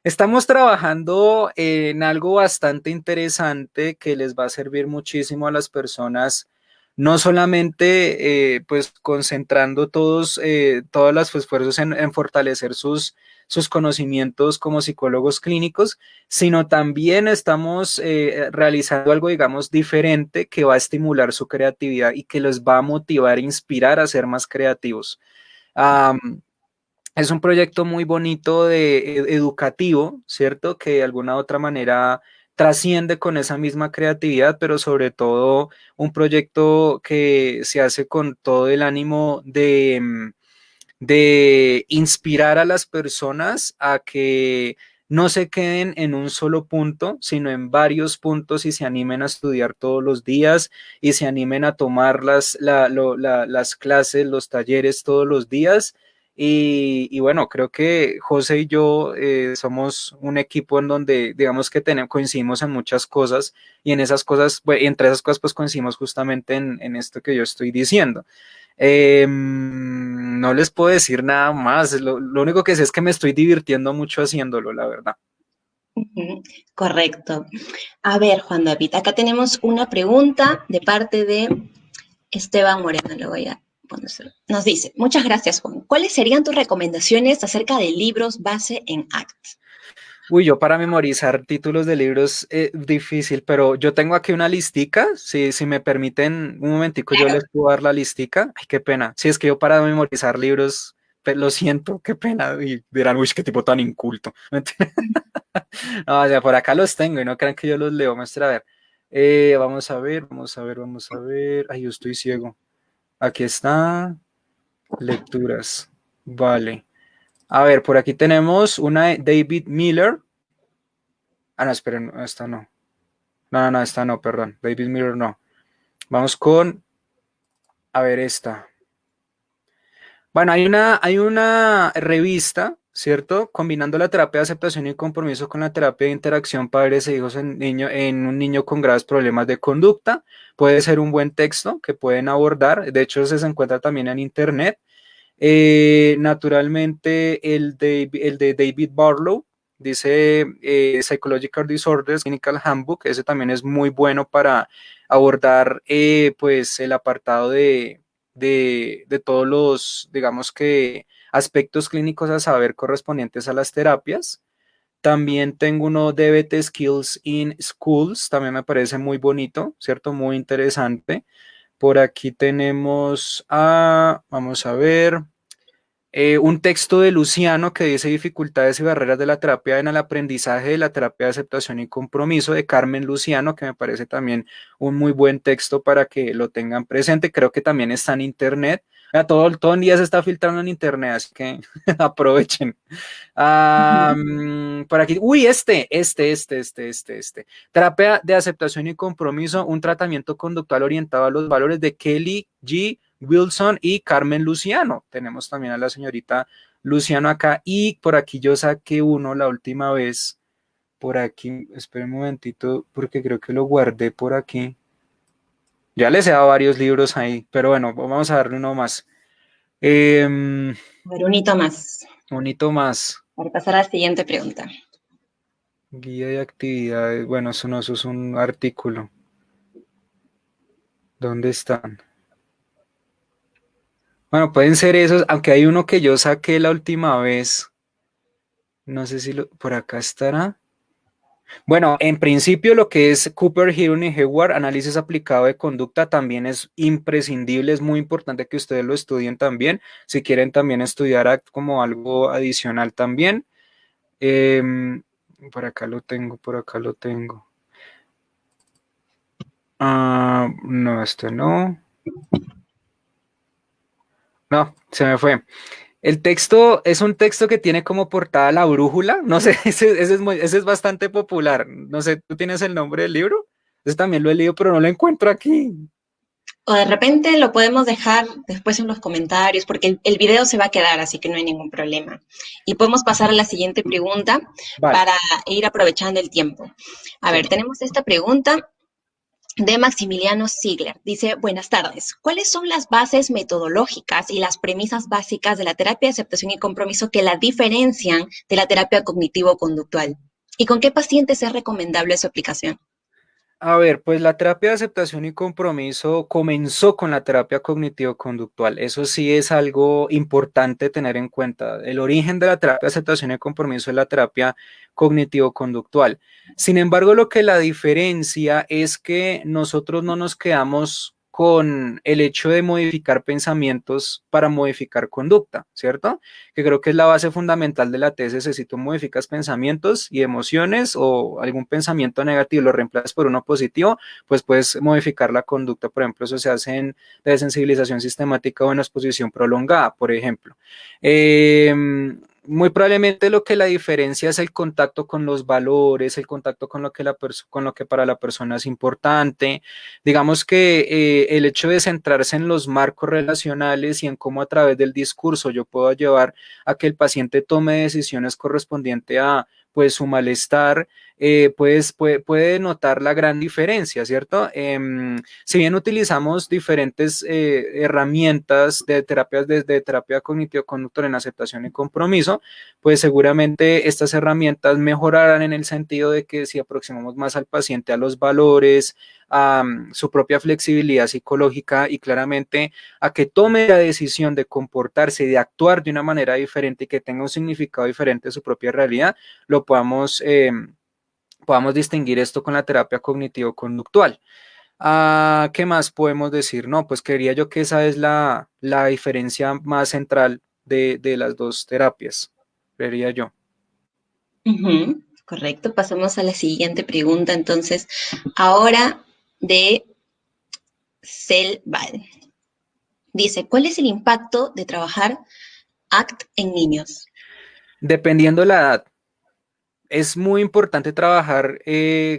[SPEAKER 2] estamos trabajando en algo bastante interesante que les va a servir muchísimo a las personas, no solamente pues concentrando todos los esfuerzos en fortalecer sus conocimientos como psicólogos clínicos, sino también estamos realizando algo, digamos, diferente que va a estimular su creatividad y que los va a motivar e inspirar a ser más creativos. Es un proyecto muy bonito educativo, ¿cierto? Que de alguna u otra manera trasciende con esa misma creatividad, pero sobre todo un proyecto que se hace con todo el ánimo de inspirar a las personas a que no se queden en un solo punto, sino en varios puntos y se animen a estudiar todos los días y se animen a tomar las clases, los talleres todos los días. Y bueno, creo que José y yo somos un equipo en donde digamos que coincidimos en muchas cosas y en esas cosas, entre esas cosas pues coincidimos justamente en esto que yo estoy diciendo. No les puedo decir nada más. Lo único que sé es que me estoy divirtiendo mucho haciéndolo, la verdad.
[SPEAKER 1] Ujú, correcto. A ver, Juan David, acá tenemos una pregunta de parte de Esteban Moreno. Le voy a poner. Nos dice, muchas gracias, Juan. ¿Cuáles serían tus recomendaciones acerca de libros base en ACT?
[SPEAKER 2] Uy, yo para memorizar títulos de libros difícil, pero yo tengo aquí una listica. Si me permiten un momentico, yo
[SPEAKER 1] Claro.
[SPEAKER 2] les puedo dar la listica. Ay, qué pena. Si es que yo para memorizar libros, lo siento, qué pena. Y dirán, uy, qué tipo tan inculto. No, o sea, por acá los tengo y no crean que yo los leo. Muestra a ver. Vamos a ver. Ay, yo estoy ciego. Aquí está. Lecturas. Vale. A ver, por aquí tenemos una de David Miller. No, esperen, esta no. No, esta no, perdón. David Miller no. Vamos con, a ver, esta. Bueno, hay una revista, ¿cierto? Combinando la terapia de aceptación y compromiso con la terapia de interacción padres e hijos en un niño con graves problemas de conducta. Puede ser un buen texto que pueden abordar. De hecho, se encuentra también en internet. Naturalmente, el de David Barlow, dice Psychological Disorders Clinical Handbook, ese también es muy bueno para abordar pues el apartado de todos los, digamos que, aspectos clínicos a saber correspondientes a las terapias. También tengo uno DBT Skills in Schools, también me parece muy bonito, ¿cierto? Muy interesante. Por aquí tenemos vamos a ver, un texto de Luciano que dice dificultades y barreras de la terapia en el aprendizaje de la terapia de aceptación y compromiso de Carmen Luciano, que me parece también un muy buen texto para que lo tengan presente. Creo que también está en internet. Todo el día se está filtrando en internet, así que aprovechen.
[SPEAKER 1] Ujú.
[SPEAKER 2] Por aquí, uy, este. Terapia de aceptación y compromiso, un tratamiento conductual orientado a los valores de Kelly G. Wilson y Carmen Luciano. Tenemos también a la señorita Luciano acá y por aquí yo saqué uno la última vez. Por aquí, esperen un momentito porque creo que lo guardé por aquí. Ya les he dado varios libros ahí, pero bueno, vamos a darle uno más. Eh,
[SPEAKER 1] A ver, un hito más
[SPEAKER 2] un hito más.
[SPEAKER 1] para pasar a la siguiente pregunta.
[SPEAKER 2] Guía de actividades. Bueno, eso no, eso es un artículo. ¿Dónde están? Bueno, pueden ser esos, aunque hay uno que yo saqué la última vez. No sé si por acá estará. Bueno, en principio lo que es Cooper, Heron y Hayward, análisis aplicado de conducta, también es imprescindible, es muy importante que ustedes lo estudien también, si quieren también estudiar como algo adicional también. Por acá lo tengo, por acá lo tengo. No, este no. No, se me fue. El texto es un texto que tiene como portada la brújula. No sé, ese es bastante popular. No sé, ¿tú tienes el nombre del libro? Ese también lo he leído, pero no lo encuentro aquí.
[SPEAKER 1] O de repente lo podemos dejar después en los comentarios, porque el video se va a quedar, así que no hay ningún problema. Y podemos pasar a la siguiente pregunta
[SPEAKER 2] Vale.
[SPEAKER 1] para ir aprovechando el tiempo. A
[SPEAKER 2] Sí.
[SPEAKER 1] ver, tenemos esta pregunta de Maximiliano Ziegler. Dice, buenas tardes. ¿Cuáles son las bases metodológicas y las premisas básicas de la terapia de aceptación y compromiso que la diferencian de la terapia cognitivo-conductual? ¿Y con qué pacientes es recomendable su aplicación?
[SPEAKER 2] A ver, pues la terapia de aceptación y compromiso comenzó con la terapia cognitivo-conductual. Eso sí es algo importante tener en cuenta. El origen de la terapia de aceptación y compromiso es la terapia cognitivo-conductual. Sin embargo, lo que la diferencia es que nosotros no nos quedamos con el hecho de modificar pensamientos para modificar conducta, ¿cierto? Que creo que es la base fundamental de la TSS. Si tú modificas pensamientos y emociones o algún pensamiento negativo lo reemplazas por uno positivo, pues puedes modificar la conducta. Por ejemplo, eso se hace en desensibilización sistemática o en exposición prolongada, por ejemplo. Muy probablemente lo que la diferencia es el contacto con los valores, el contacto con lo que, con lo que para la persona es importante. Digamos que el hecho de centrarse en los marcos relacionales y en cómo a través del discurso yo puedo llevar a que el paciente tome decisiones correspondientes a pues su malestar, pues puede notar la gran diferencia, ¿cierto? Si bien utilizamos diferentes herramientas de terapias desde terapia cognitivo-conductual en aceptación y compromiso, pues seguramente estas herramientas mejorarán en el sentido de que si aproximamos más al paciente a los valores, a su propia flexibilidad psicológica y claramente a que tome la decisión de comportarse y de actuar de una manera diferente y que tenga un significado diferente de su propia realidad, lo podamos distinguir esto con la terapia cognitivo-conductual. ¿Qué más podemos decir? No, pues creería yo que esa es la diferencia más central de las dos terapias, creería yo.
[SPEAKER 1] Ujú, correcto, pasamos a la siguiente pregunta. Entonces, ahora de Selval. Dice, ¿cuál es el impacto de trabajar ACT en niños?
[SPEAKER 2] Dependiendo de la edad, es muy importante trabajar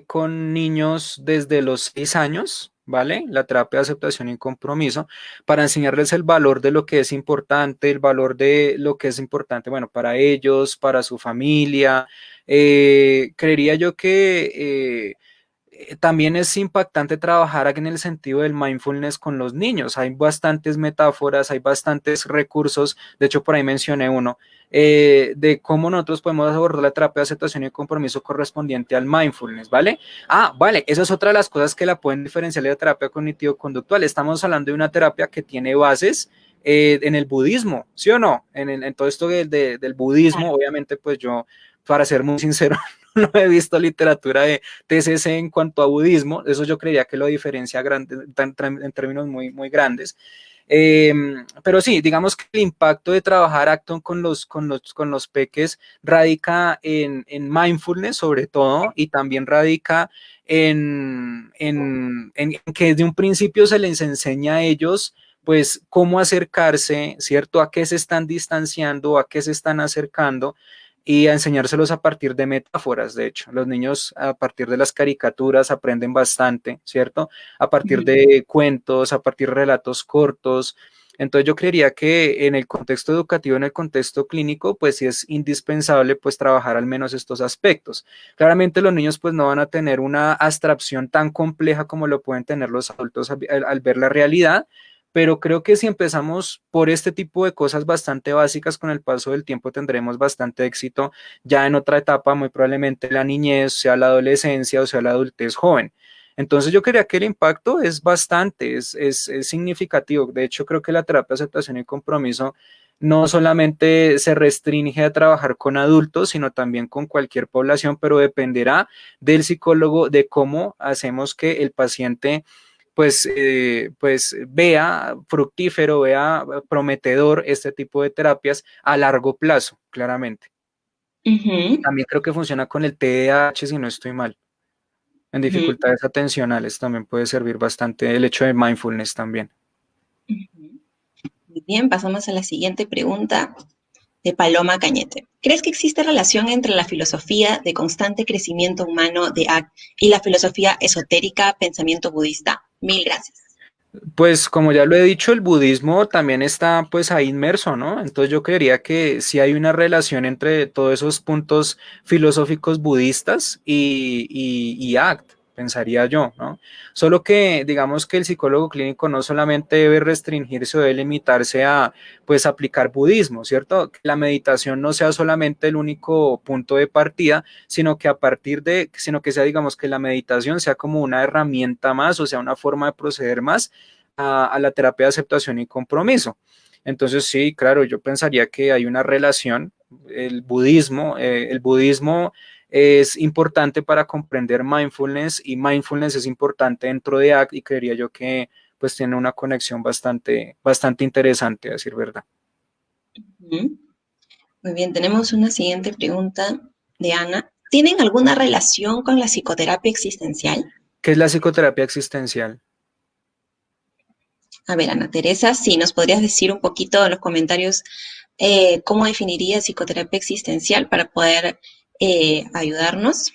[SPEAKER 2] con niños desde los 6 años, ¿vale? La terapia de aceptación y compromiso, para enseñarles el valor de lo que es importante, el valor de lo que es importante, bueno, para ellos, para su familia. Creería yo que también es impactante trabajar en el sentido del mindfulness con los niños. Hay bastantes metáforas, hay bastantes recursos, de hecho por ahí mencioné uno, de cómo nosotros podemos abordar la terapia de aceptación y compromiso correspondiente al mindfulness, ¿vale? Ah, vale, esa es otra de las cosas que la pueden diferenciar de la terapia cognitivo-conductual. Estamos hablando de una terapia que tiene bases en el budismo, ¿sí o no? En todo esto del budismo, obviamente, pues yo, para ser muy sincero, no he visto literatura de TCC en cuanto a budismo, eso yo creería que lo diferencia en términos muy grandes. Pero sí, digamos que el impacto de trabajar Acton con los peques radica en mindfulness sobre todo y también radica en que desde un principio se les enseña a ellos pues cómo acercarse, ¿cierto? A qué se están distanciando, a qué se están acercando y a enseñárselos a partir de metáforas, de hecho. Los niños a partir de las caricaturas aprenden bastante, ¿cierto? A partir de cuentos, a partir de relatos cortos. Entonces yo creería que en el contexto educativo, en el contexto clínico, pues sí es indispensable pues trabajar al menos estos aspectos. Claramente los niños pues no van a tener una abstracción tan compleja como lo pueden tener los adultos al ver la realidad, pero creo que si empezamos por este tipo de cosas bastante básicas, con el paso del tiempo tendremos bastante éxito ya en otra etapa, muy probablemente la niñez, sea la adolescencia o sea la adultez joven. Entonces yo creía que el impacto es bastante, es significativo. De hecho, creo que la terapia de aceptación y compromiso no solamente se restringe a trabajar con adultos, sino también con cualquier población, pero dependerá del psicólogo, de cómo hacemos que el paciente pues vea fructífero, vea prometedor este tipo de terapias a largo plazo, claramente.
[SPEAKER 1] Ujú,
[SPEAKER 2] También creo que funciona con el TDAH, si no estoy mal. En
[SPEAKER 1] ujú,
[SPEAKER 2] dificultades atencionales también puede servir bastante el hecho de mindfulness también.
[SPEAKER 1] ujú. Muy bien, pasamos a la siguiente pregunta de Paloma Cañete. ¿Crees que existe relación entre la filosofía de constante crecimiento humano de ACT y la filosofía esotérica, pensamiento budista? Mil gracias.
[SPEAKER 2] Pues como ya lo he dicho, el budismo también está pues ahí inmerso, ¿no? Entonces yo creería que sí hay una relación entre todos esos puntos filosóficos budistas y ACT, pensaría yo, ¿no? Solo que digamos que el psicólogo clínico no solamente debe restringirse o debe limitarse a pues aplicar budismo, ¿cierto? Que la meditación no sea solamente el único punto de partida, sino que sea digamos que la meditación sea como una herramienta más, o sea, una forma de proceder más a la terapia de aceptación y compromiso. Entonces, sí, claro, yo pensaría que hay una relación. El budismo es importante para comprender mindfulness y mindfulness es importante dentro de ACT y creería yo que pues tiene una conexión bastante interesante, a decir verdad.
[SPEAKER 1] Ujú. Muy bien, tenemos una siguiente pregunta de Ana. ¿Tienen alguna relación con la psicoterapia existencial?
[SPEAKER 2] ¿Qué es la psicoterapia existencial?
[SPEAKER 1] A ver, Ana Teresa, si nos podrías decir un poquito en los comentarios cómo definiría psicoterapia existencial para poder ayudarnos.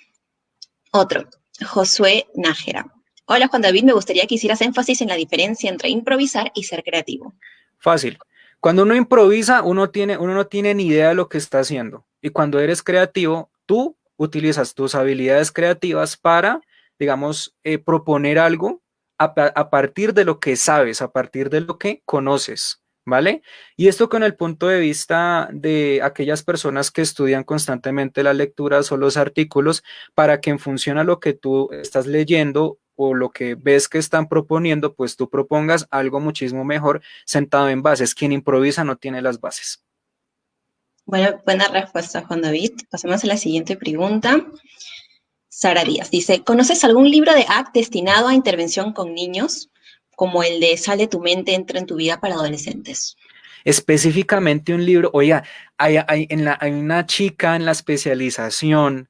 [SPEAKER 1] Otro, Josué Nájera. Hola Juan David, me gustaría que hicieras énfasis en la diferencia entre improvisar y ser creativo.
[SPEAKER 2] Fácil. Cuando uno improvisa, uno no tiene ni idea de lo que está haciendo. Y cuando eres creativo, tú utilizas tus habilidades creativas para, digamos, proponer algo a partir de lo que sabes, a partir de lo que conoces, ¿vale? Y esto con el punto de vista de aquellas personas que estudian constantemente las lecturas o los artículos para que en función a lo que tú estás leyendo o lo que ves que están proponiendo, pues tú propongas algo muchísimo mejor sentado en bases. Quien improvisa no tiene las bases.
[SPEAKER 1] Bueno, buena respuesta, Juan David. Pasemos a la siguiente pregunta. Sara Díaz dice, ¿conoces algún libro de ACT destinado a intervención con niños, como el de Sale tu mente, entra en tu vida para adolescentes?
[SPEAKER 2] Específicamente un libro, oiga, hay una chica en la especialización,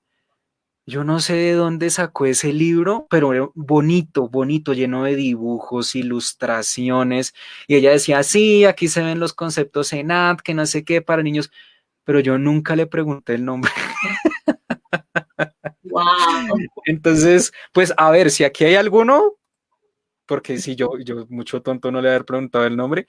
[SPEAKER 2] yo no sé de dónde sacó ese libro, pero era bonito, bonito, lleno de dibujos, ilustraciones, y ella decía, sí, aquí se ven los conceptos en ACT, que no sé qué, para niños, pero yo nunca le pregunté el nombre.
[SPEAKER 1] Wow.
[SPEAKER 2] Entonces, pues a ver, si aquí hay alguno, porque si yo mucho tonto no le haber preguntado el nombre.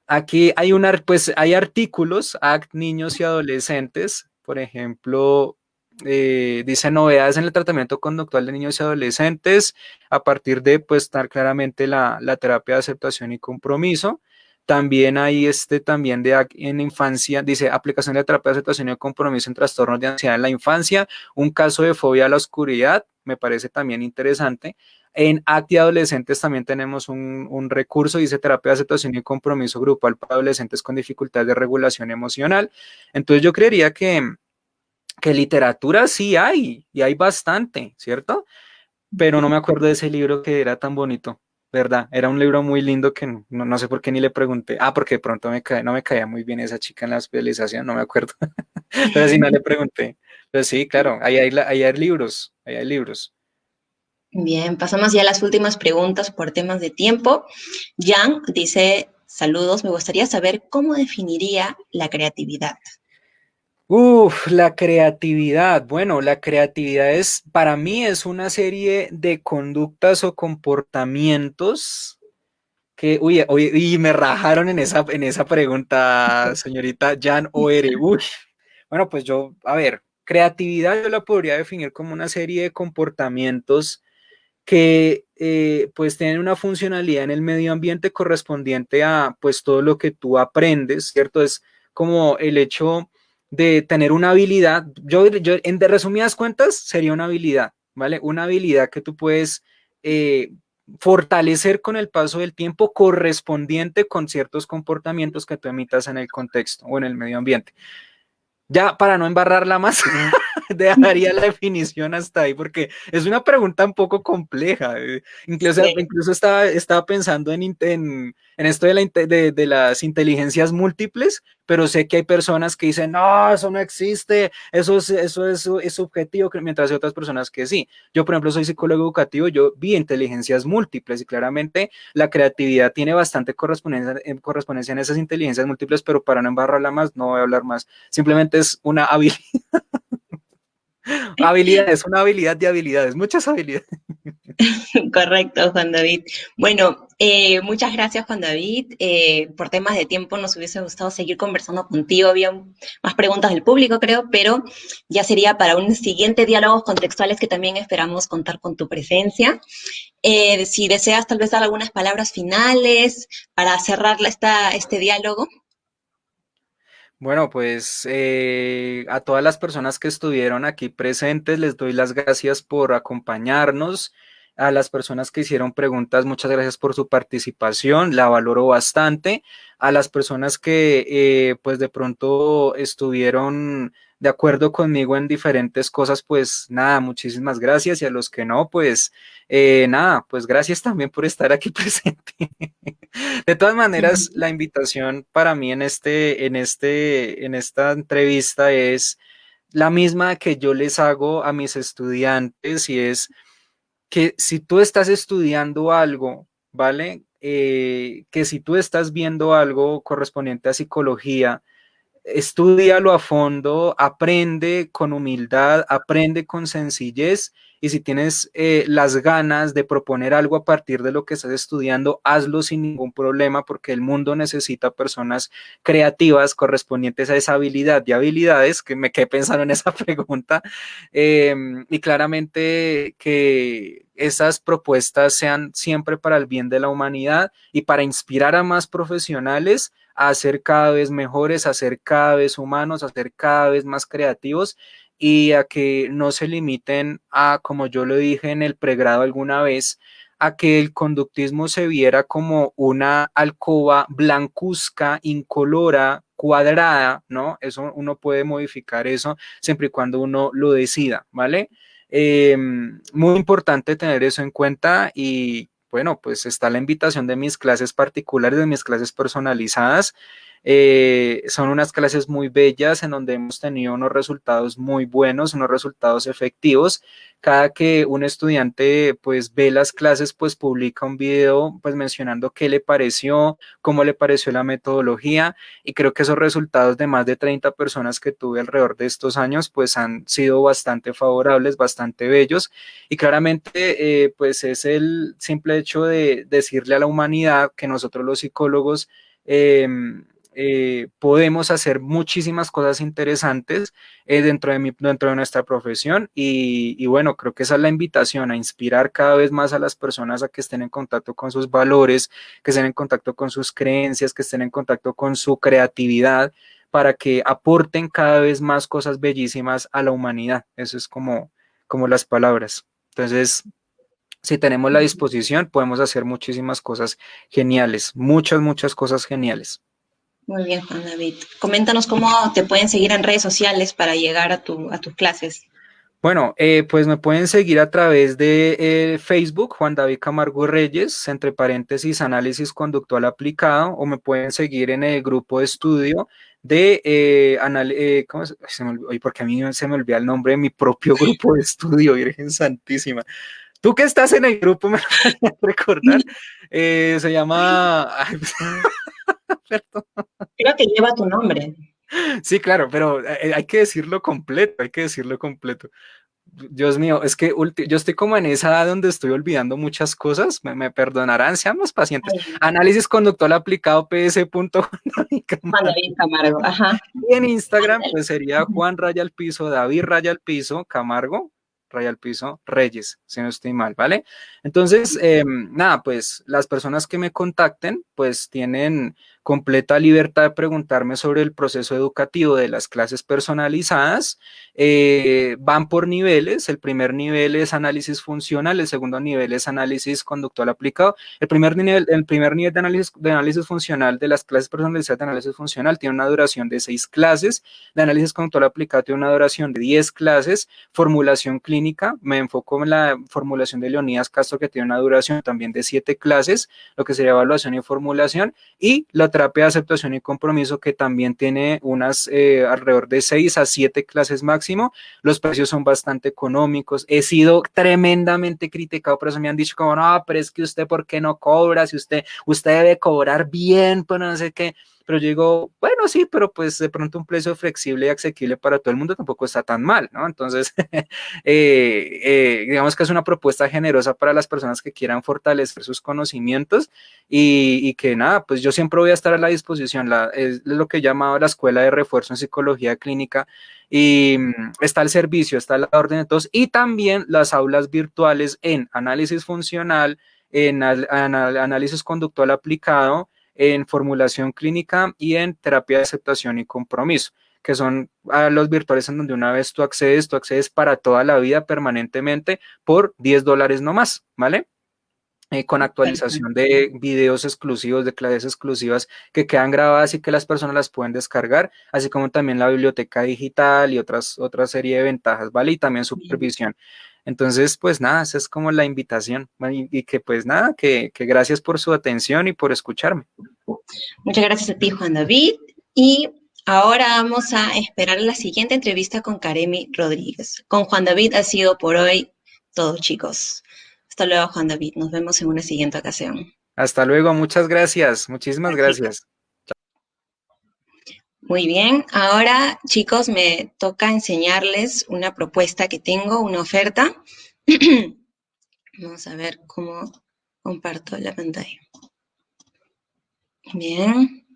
[SPEAKER 2] Aquí hay pues hay artículos, ACT niños y adolescentes, por ejemplo, dice novedades en el tratamiento conductual de niños y adolescentes a partir de pues estar claramente la terapia de aceptación y compromiso. También hay también en infancia, dice aplicación de terapia de aceptación y compromiso en trastornos de ansiedad en la infancia, un caso de fobia a la oscuridad, me parece también interesante. En ACTI adolescentes también tenemos un recurso, dice terapia de aceptación y compromiso grupal para adolescentes con dificultades de regulación emocional. Entonces yo creería que literatura sí hay, y hay bastante, ¿cierto? Pero no me acuerdo de ese libro que era tan bonito, ¿verdad? Era un libro muy lindo que no sé por qué ni le pregunté. Ah, porque de pronto no me caía muy bien esa chica en la especialización, no me acuerdo. Pero sí, no le pregunté. Pero sí, claro, ahí hay libros, ahí hay libros.
[SPEAKER 1] Bien, pasamos ya a las últimas preguntas por temas de tiempo. Jan dice, saludos, me gustaría saber cómo definiría la creatividad.
[SPEAKER 2] Uf, la creatividad. Bueno, la creatividad para mí es una serie de conductas o comportamientos que, uy, y me rajaron en esa pregunta, señorita Jan Oere. Uy, bueno, pues yo, a ver, creatividad yo la podría definir como una serie de comportamientos que pues tienen una funcionalidad en el medio ambiente correspondiente a pues todo lo que tú aprendes, ¿cierto? Es como el hecho de tener una habilidad, en de resumidas cuentas sería una habilidad, ¿vale? Una habilidad que tú puedes eh, fortalecer con el paso del tiempo correspondiente con ciertos comportamientos que tú emitas en el contexto o en el medio ambiente. Ya para no embarrarla más, dejaría la definición hasta ahí, porque es una pregunta un poco compleja.
[SPEAKER 1] Sí.
[SPEAKER 2] Incluso estaba pensando en esto de las inteligencias múltiples, pero sé que hay personas que dicen, no, eso no existe, es subjetivo, mientras hay otras personas que sí. Yo, por ejemplo, soy psicólogo educativo, yo vi inteligencias múltiples y claramente la creatividad tiene bastante correspondencia en esas inteligencias múltiples, pero para no embarrarla más, no voy a hablar más. Simplemente es una habilidad, es una habilidad de habilidades, muchas habilidades.
[SPEAKER 1] Correcto, Juan David. Bueno, muchas gracias, Juan David. Por temas de tiempo nos hubiese gustado seguir conversando contigo. Había más preguntas del público, creo, pero ya sería para un siguiente diálogos contextuales que también esperamos contar con tu presencia. Si deseas tal vez dar algunas palabras finales para cerrar este diálogo.
[SPEAKER 2] Bueno, pues a todas las personas que estuvieron aquí presentes, les doy las gracias por acompañarnos. A las personas que hicieron preguntas, muchas gracias por su participación, la valoro bastante. A las personas que pues de pronto estuvieron de acuerdo conmigo en diferentes cosas, pues nada, muchísimas gracias. Y a los que no, pues nada, pues gracias también por estar aquí presente. De todas maneras, la invitación para mí en esta entrevista es la misma que yo les hago a mis estudiantes y es que si tú estás estudiando algo, ¿vale? Que si tú estás viendo algo correspondiente a psicología, estúdialo a fondo, aprende con humildad, aprende con sencillez y si tienes las ganas de proponer algo a partir de lo que estás estudiando, hazlo sin ningún problema porque el mundo necesita personas creativas correspondientes a esa habilidad y habilidades que me quedé pensando en esa pregunta y claramente que esas propuestas sean siempre para el bien de la humanidad y para inspirar a más profesionales a ser cada vez mejores, a ser cada vez humanos, a ser cada vez más creativos y a que no se limiten a, como yo lo dije en el pregrado alguna vez, a que el conductismo se viera como una alcoba blancuzca, incolora, cuadrada, ¿no? Eso uno puede modificar eso siempre y cuando uno lo decida, ¿vale? Muy importante tener eso en cuenta y bueno, pues está la invitación de mis clases particulares, de mis clases personalizadas. Son unas clases muy bellas en donde hemos tenido unos resultados muy buenos, unos resultados efectivos. Cada que un estudiante pues ve las clases, pues publica un video pues mencionando qué le pareció, cómo le pareció la metodología y creo que esos resultados de más de 30 personas que tuve alrededor de estos años pues han sido bastante favorables, bastante bellos y claramente pues es el simple hecho de decirle a la humanidad que nosotros los psicólogos podemos hacer muchísimas cosas interesantes dentro de nuestra profesión y bueno, creo que esa es la invitación a inspirar cada vez más a las personas a que estén en contacto con sus valores, que estén en contacto con sus creencias, que estén en contacto con su creatividad para que aporten cada vez más cosas bellísimas a la humanidad. Eso es como las palabras. Entonces, si tenemos la disposición, podemos hacer muchísimas cosas geniales, muchas cosas geniales.
[SPEAKER 1] Muy bien, Juan David. Coméntanos cómo te pueden seguir en redes sociales para llegar a tus clases.
[SPEAKER 2] Bueno, pues me pueden seguir a través de Facebook, Juan David Camargo Reyes, entre paréntesis, análisis conductual aplicado, o me pueden seguir en el grupo de estudio de, ¿cómo se me olvidó? Ay, porque a mí se me olvida el nombre de mi propio grupo de estudio, Virgen Santísima. Tú que estás en el grupo, me lo podrías recordar. Se llama... Ay, perdón.
[SPEAKER 1] Creo que lleva tu nombre.
[SPEAKER 2] Sí, claro, pero hay que decirlo completo, hay que decirlo completo. Dios mío, es que yo estoy como en esa edad donde estoy olvidando muchas cosas, me perdonarán, seamos pacientes.
[SPEAKER 1] Ay,
[SPEAKER 2] Análisis conductual aplicado PS.
[SPEAKER 1] Juan David Camargo, ajá.
[SPEAKER 2] Y en Instagram,
[SPEAKER 1] Ándale.
[SPEAKER 2] pues sería Juan Raya al Piso, David Raya al Piso, Camargo, Raya al Piso, Reyes, si no estoy mal, ¿vale? Entonces, nada, pues las personas que me contacten, pues tienen completa libertad de preguntarme sobre el proceso educativo de las clases personalizadas. Van por niveles, el primer nivel es análisis funcional, el segundo nivel es análisis conductual aplicado. El primer nivel de análisis funcional de las clases personalizadas de análisis funcional tiene una duración de 6 clases, de análisis conductual aplicado tiene una duración de 10 clases, formulación clínica, me enfoco en la formulación de Leonidas Castro que tiene una duración también de 7 clases, lo que sería evaluación y formulación, y la terapia de aceptación y compromiso que también tiene unas alrededor de 6 a 7 clases máximo. Los precios son bastante económicos, he sido tremendamente criticado, por eso me han dicho como, no, pero es que usted, ¿por qué no cobra? Si usted debe cobrar bien, pues no sé qué. Pero yo digo, bueno, sí, pero pues de pronto un precio flexible y asequible para todo el mundo tampoco está tan mal, ¿no? Entonces, digamos que es una propuesta generosa para las personas que quieran fortalecer sus conocimientos y que nada, pues yo siempre voy a estar a la disposición. Es lo que he llamado la Escuela de Refuerzo en Psicología Clínica y está el servicio, está la orden de todos y también las aulas virtuales en análisis funcional, en análisis conductual aplicado, en formulación clínica y en terapia de aceptación y compromiso, que son los virtuales en donde una vez tú accedes para toda la vida permanentemente por $10 no más, ¿vale? Con actualización de videos exclusivos, de clases exclusivas que quedan grabadas y que las personas las pueden descargar, así como también la biblioteca digital y otra serie de ventajas, ¿vale? Y también supervisión. Entonces, pues nada, esa es como la invitación y que pues nada, que gracias por su atención y por escucharme.
[SPEAKER 1] Muchas gracias a ti, Juan David. Y ahora vamos a esperar la siguiente entrevista con Karemi Rodríguez. Con Juan David ha sido por hoy todo, chicos. Hasta luego, Juan David. Nos vemos en una siguiente ocasión.
[SPEAKER 2] Hasta luego, muchas gracias, muchísimas gracias.
[SPEAKER 1] Muy bien, ahora chicos me toca enseñarles una propuesta que tengo, una oferta. Vamos a ver cómo comparto la pantalla. Bien.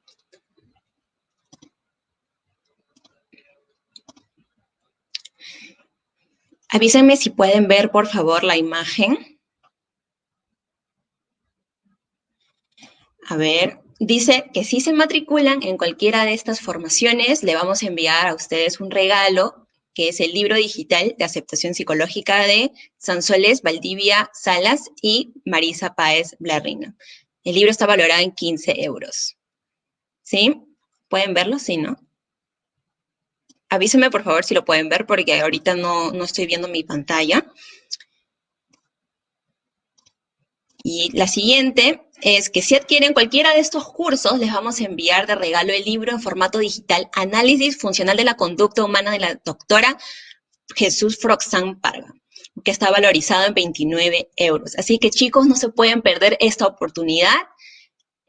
[SPEAKER 1] Avísenme si pueden ver, por favor, la imagen. A ver, dice que si se matriculan en cualquiera de estas formaciones, le vamos a enviar a ustedes un regalo, que es el libro digital de aceptación psicológica de Sansoles Valdivia Salas y Marisa Páez Blarrina. El libro está valorado en 15 euros. ¿Sí? ¿Pueden verlo? Sí, ¿no? Avísenme, por favor, si lo pueden ver, porque ahorita no estoy viendo mi pantalla. Y la siguiente es que si adquieren cualquiera de estos cursos, les vamos a enviar de regalo el libro en formato digital Análisis Funcional de la Conducta Humana de la doctora Jesús Froxán Parga, que está valorizado en 29 euros. Así que chicos, no se pueden perder esta oportunidad.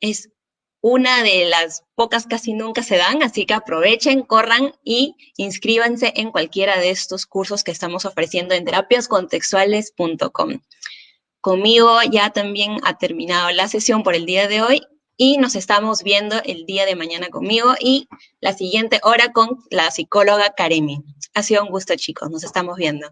[SPEAKER 1] Es una de las pocas, casi nunca se dan, así que aprovechen, corran y inscríbanse en cualquiera de estos cursos que estamos ofreciendo en terapiascontextuales.com. Conmigo ya también ha terminado la sesión por el día de hoy y nos estamos viendo el día de mañana conmigo y la siguiente hora con la psicóloga Karemi. Ha sido un gusto, chicos, nos estamos viendo.